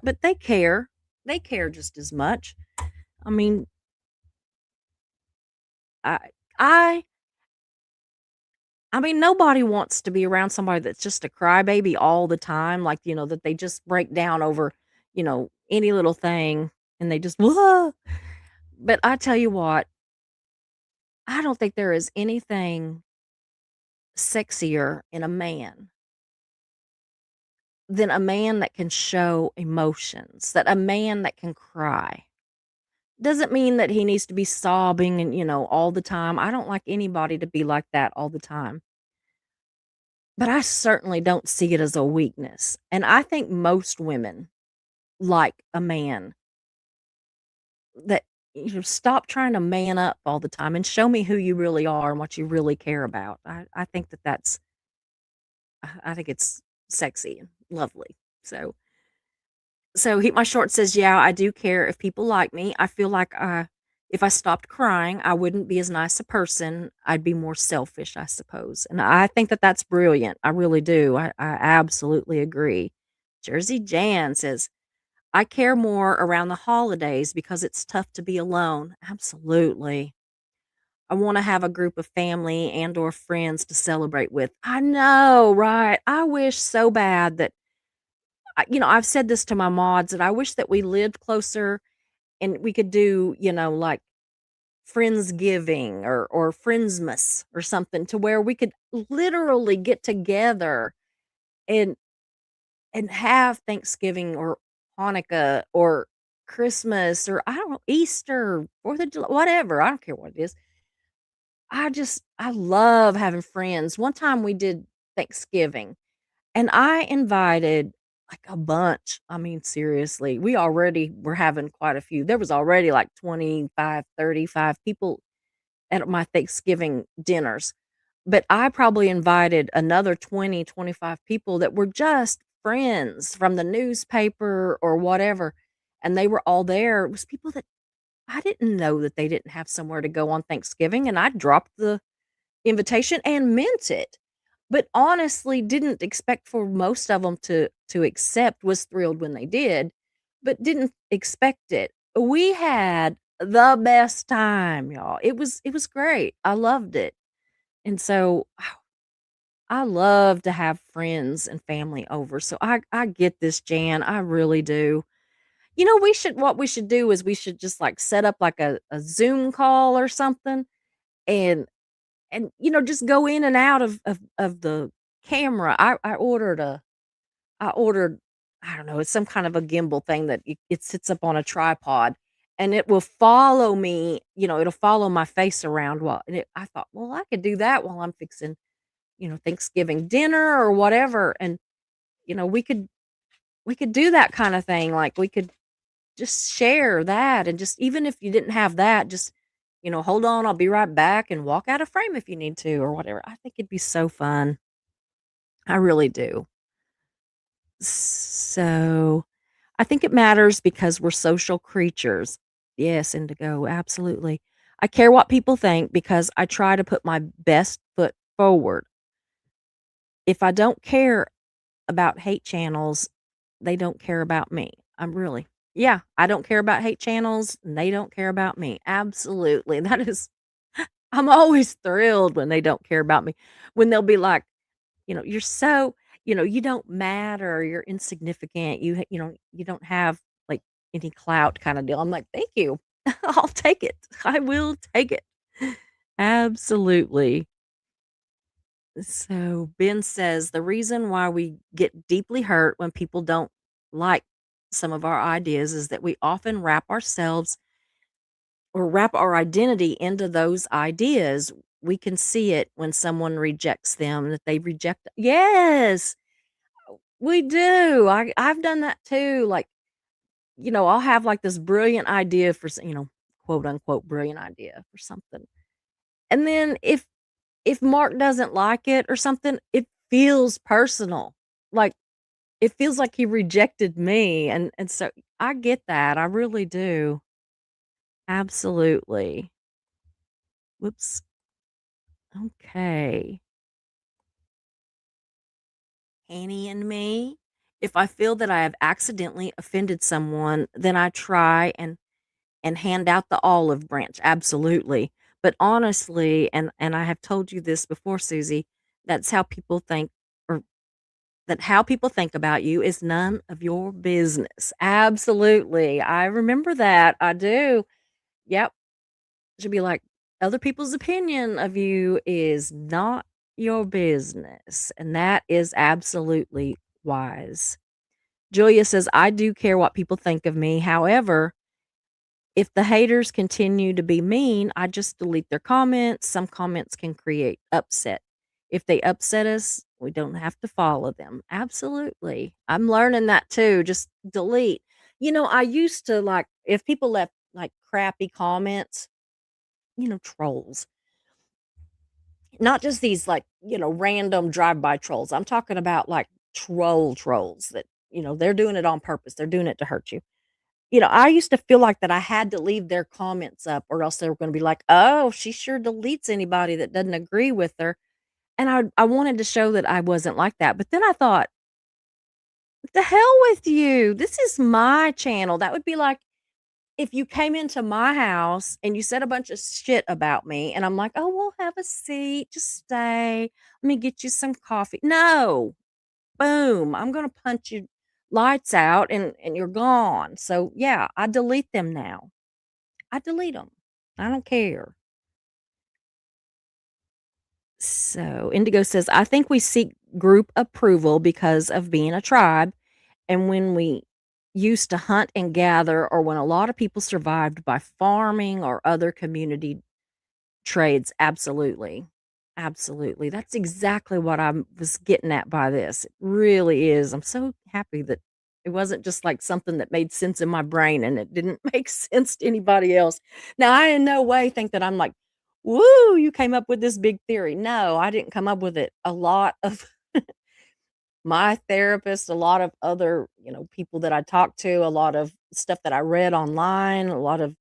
but they care. They care just as much. I mean, I I I mean nobody wants to be around somebody that's just a crybaby all the time, like, that they just break down over, any little thing and they just whoa. But I tell you what, I don't think there is anything sexier in a man than a man that can show emotions, that a man that can cry. Doesn't mean that he needs to be sobbing and, all the time. I don't like anybody to be like that all the time. But I certainly don't see it as a weakness. And I think most women like a man that, stop trying to man up all the time and show me who you really are and what you really care about. I think I think it's sexy and lovely. So Heat My Short says, "Yeah, I do care if people like me. I feel like if I stopped crying, I wouldn't be as nice a person. I'd be more selfish, I suppose." And I think that that's brilliant. I really do. I absolutely agree. Jersey Jan says, "I care more around the holidays because it's tough to be alone." Absolutely. I want to have a group of family and or friends to celebrate with. I know, right? I wish so bad that I've said this to my mods that I wish that we lived closer and we could do, like Friendsgiving or Friendsmas or something to where we could literally get together and and have Thanksgiving or Hanukkah or Christmas or I don't know, Easter, 4th of July, whatever. I don't care what it is. I love having friends. One time we did Thanksgiving and I invited like a bunch. I mean, seriously, we already were having quite a few. There was already like 25, 35 people at my Thanksgiving dinners. But I probably invited another 20, 25 people that were just friends from the newspaper or whatever. And they were all there. It was people that I didn't know that they didn't have somewhere to go on Thanksgiving. And I dropped the invitation and meant it. But honestly, didn't expect for most of them to accept, was thrilled when they did, but didn't expect it. We had the best time, y'all. It was great. I loved it. And so I love to have friends and family over. So I get this, Jan. I really do. We should what we should do is we should just like set up like a Zoom call or something and just go in and out of the camera. I ordered, I don't know, it's some kind of a gimbal thing that it sits up on a tripod and it will follow me, it'll follow my face around I thought, well, I could do that while I'm fixing, Thanksgiving dinner or whatever. And, we could do that kind of thing. Like we could just share that and just even if you didn't have that, just, hold on, I'll be right back and walk out of frame if you need to or whatever. I think it'd be so fun. I really do. So I think it matters because we're social creatures. Yes, Indigo, absolutely. I care what people think because I try to put my best foot forward. If I don't care about hate channels, they don't care about me. Yeah, I don't care about hate channels and they don't care about me. Absolutely. I'm always thrilled when they don't care about me. When they'll be like, you're so, you don't matter, you're insignificant, you don't have like any clout kind of deal. I'm like, thank you. I'll take it. I will take it. Absolutely. So Ben says the reason why we get deeply hurt when people don't like some of our ideas is that we often wrap our identity into those ideas. We can see it when someone rejects them, that they reject. Yes, we do. I've done that too. Like, I'll have like this brilliant idea for, quote unquote brilliant idea for something. And then if Mark doesn't like it or something, it feels personal. Like it feels like he rejected me. And so I get that. I really do. Absolutely. Whoops. Okay. Annie and me. If I feel that I have accidentally offended someone, then I try and hand out the olive branch. Absolutely. But honestly, and I have told you this before, Susie, that's how people think or that how people think about you is none of your business. Absolutely. I remember that. I do. Yep. Should be like other people's opinion of you is not your business. And that is absolutely wise. Julia says, I do care what people think of me. However, if the haters continue to be mean, I just delete their comments. Some comments can create upset. If they upset us, we don't have to follow them. Absolutely. I'm learning that too. Just delete. I used to like, if people left like crappy comments, trolls, not just these like, random drive-by trolls. I'm talking about like trolls that, they're doing it on purpose. They're doing it to hurt you. I used to feel like that I had to leave their comments up or else they were going to be like, "Oh, she sure deletes anybody that doesn't agree with her." And I wanted to show that I wasn't like that. But then I thought, "The hell with you. This is my channel." That would be like if you came into my house and you said a bunch of shit about me and I'm like, "Oh, we'll have a seat. Just stay. Let me get you some coffee." No. Boom, I'm gonna punch you lights out and you're gone. So, yeah, I delete them now. I delete them. I don't care. So, Indigo says, "I think we seek group approval because of being a tribe, and when we used to hunt and gather, or when a lot of people survived by farming or other community trades. Absolutely. Absolutely. That's exactly what I was getting at by this. It really is. I'm so happy that it wasn't just like something that made sense in my brain and it didn't make sense to anybody else. Now, I in no way think that I'm like, woo, you came up with this big theory. No, I didn't come up with it. A lot of my therapist, a lot of other, people that I talked to, a lot of stuff that I read online, a lot of,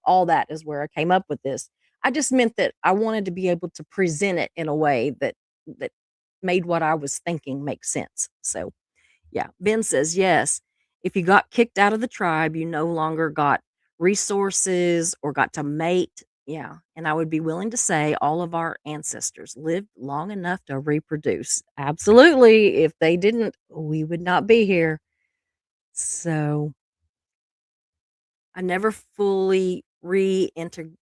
all that is where I came up with this. I just meant that I wanted to be able to present it in a way that made what I was thinking make sense. So, yeah, Ben says, yes, if you got kicked out of the tribe, you no longer got resources or got to mate. Yeah. And I would be willing to say all of our ancestors lived long enough to reproduce. Absolutely. If they didn't, we would not be here. So I never fully reintegrated.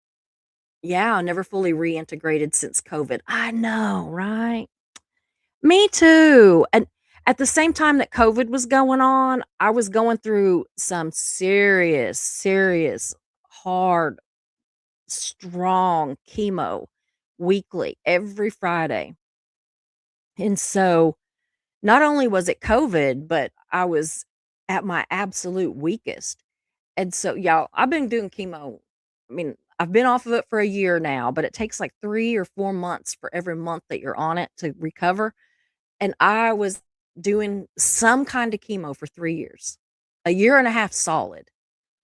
Yeah, I never fully reintegrated since COVID. I know, right? Me too. And at the same time that COVID was going on, I was going through some serious, serious, hard, strong chemo weekly, every Friday. And so not only was it COVID, but I was at my absolute weakest. And so, y'all, I've been doing chemo. I mean, I've been off of it for a year now, but it takes like 3 or 4 months for every month that you're on it to recover. And I was doing some kind of chemo for 3 years, a year and a half solid,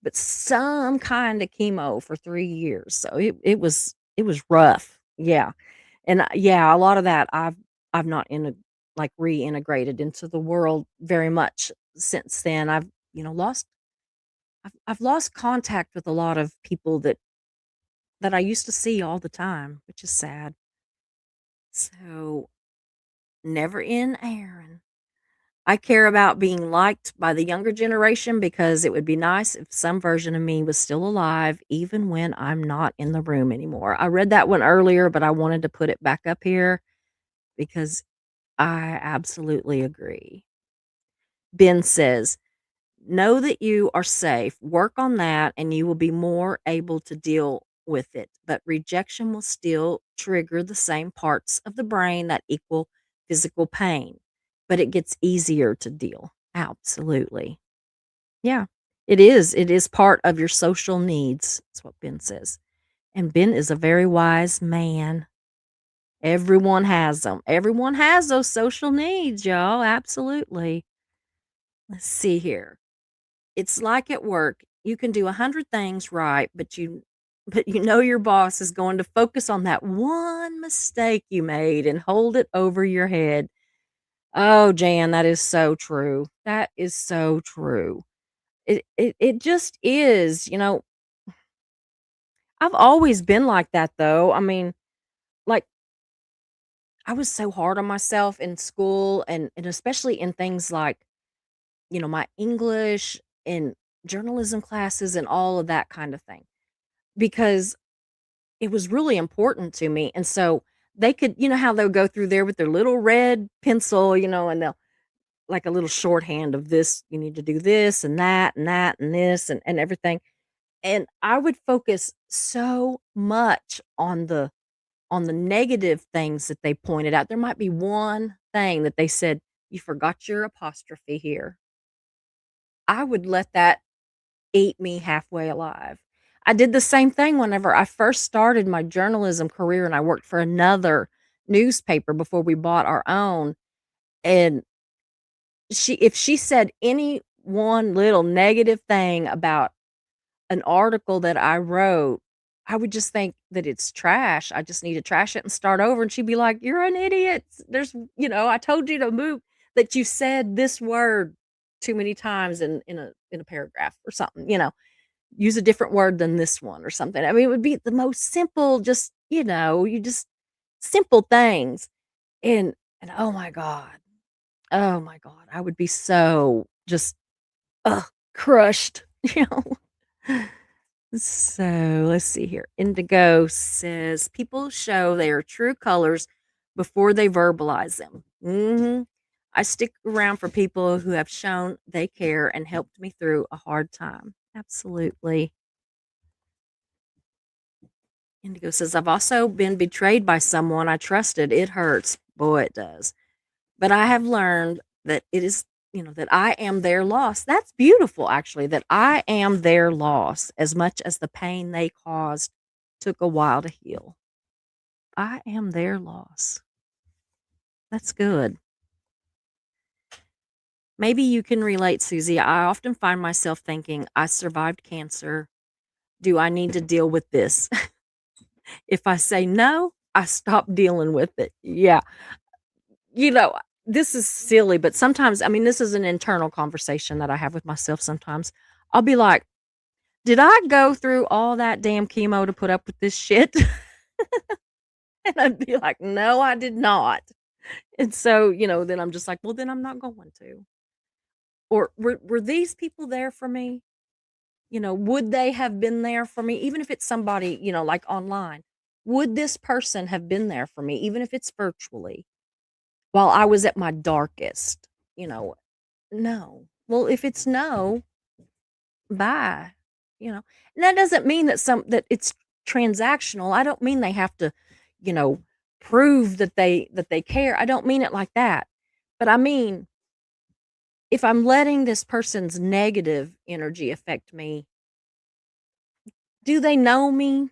but some kind of chemo for 3 years. So it was rough. Yeah. And, yeah, a lot of that I've not like, reintegrated into the world very much since then. I've lost contact with a lot of people that I used to see all the time, which is sad. So, never in Aaron. I care about being liked by the younger generation because it would be nice if some version of me was still alive even when I'm not in the room anymore. I read that one earlier, but I wanted to put it back up here because I absolutely agree. Ben says, know that you are safe. Work on that and you will be more able to deal with it. But rejection will still trigger the same parts of the brain that equal physical pain, but it gets easier to deal. Absolutely. Yeah, it is. It is part of your social needs. That's what Ben says. And Ben is a very wise man. Everyone has them. Everyone has those social needs, y'all. Absolutely. Let's see here. It's like at work. You can do 100 things right, but you know your boss is going to focus on that one mistake you made and hold it over your head. Oh, Jan, that is so true. That is so true. It just is, I've always been like that though. I mean, like, I was so hard on myself in school and especially in things like, my English and journalism classes and all of that kind of thing. Because it was really important to me, and so they could how they'll go through there with their little red pencil, and they'll like a little shorthand of this, you need to do this and that and this and everything, and I would focus so much on the negative things that they pointed out. There might be one thing that they said, "You forgot your apostrophe here." I would let that ate me halfway alive. I did the same thing whenever I first started my journalism career and I worked for another newspaper before we bought our own. And if she said any one little negative thing about an article that I wrote, I would just think that it's trash. I just need to trash it and start over. And she'd be like, "You're an idiot. I told you to move that you said this word too many times in a paragraph or something. Use a different word than this one or something." I mean, it would be the most simple, just, you just simple things. And oh my God, I would be so just crushed, you know. So let's see here. Indigo says people show their true colors before they verbalize them. I stick around for people who have shown they care and helped me through a hard time. Absolutely. Indigo says, I've also been betrayed by someone I trusted. It hurts. Boy, it does. But I have learned that it is, that I am their loss. That's beautiful, actually, that I am their loss as much as the pain they caused took a while to heal. I am their loss. That's good. Maybe you can relate, Susie. I often find myself thinking, I survived cancer. Do I need to deal with this? If I say no, I stop dealing with it. Yeah. This is silly, but sometimes, this is an internal conversation that I have with myself sometimes. I'll be like, did I go through all that damn chemo to put up with this shit? And I'd be like, no, I did not. And so, then I'm just like, well, then I'm not going to. Or were these people there for me? Would they have been there for me? Even if it's somebody, like online, would this person have been there for me? Even if it's virtually, while I was at my darkest, no. Well, if it's no, bye, and that doesn't mean that it's transactional. I don't mean they have to, prove that they care. I don't mean it like that. But I mean, if I'm letting this person's negative energy affect me, do they know me?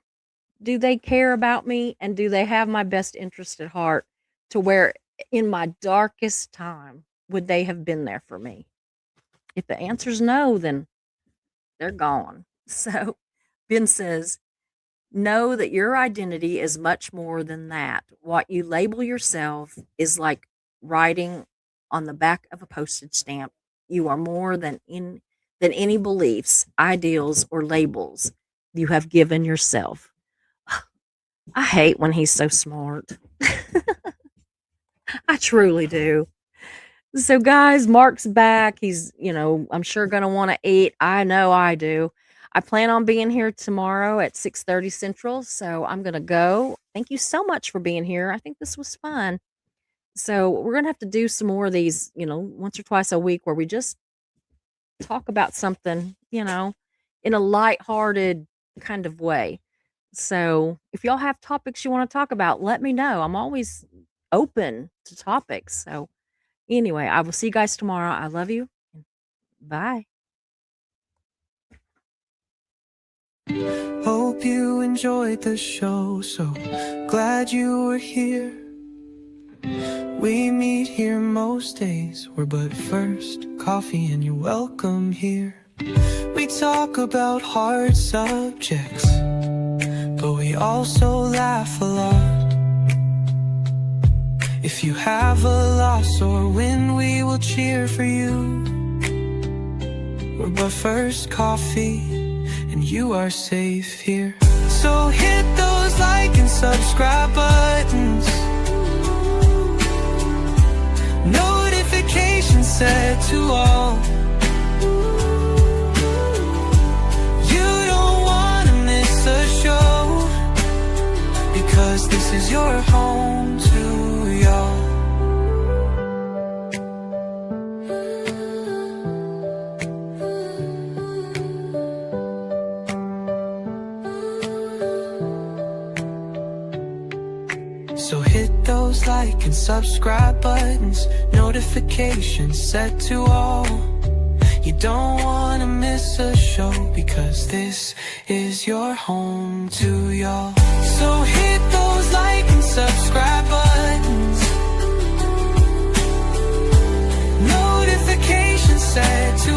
Do they care about me? And do they have my best interest at heart to where in my darkest time would they have been there for me? If the answer's no, then they're gone. So Ben says, know that your identity is much more than that. What you label yourself is like writing on the back of a postage stamp. You are more than any beliefs, ideals, or labels you have given yourself. I hate when he's so smart. I truly do. So guys, Mark's back. He's, I'm sure going to want to eat. I know I do. I plan on being here tomorrow at 6:30 Central. So I'm going to go. Thank you so much for being here. I think this was fun. So we're going to have to do some more of these, once or twice a week where we just talk about something, in a lighthearted kind of way. So if y'all have topics you want to talk about, let me know. I'm always open to topics. So anyway, I will see you guys tomorrow. I love you. Bye. Hope you enjoyed the show. So glad you were here. We meet here most days. We're but first coffee and you're welcome here. We talk about hard subjects, but we also laugh a lot. If you have a loss or win, we will cheer for you. We're but first coffee and you are safe here. So hit those like and subscribe buttons, notifications set to all. You don't want to miss a show, because this is your home to y'all. So hit those like and subscribe buttons, notifications set to all. You don't want to miss a show, because this is your home to y'all. So hit those like and subscribe buttons, notifications set to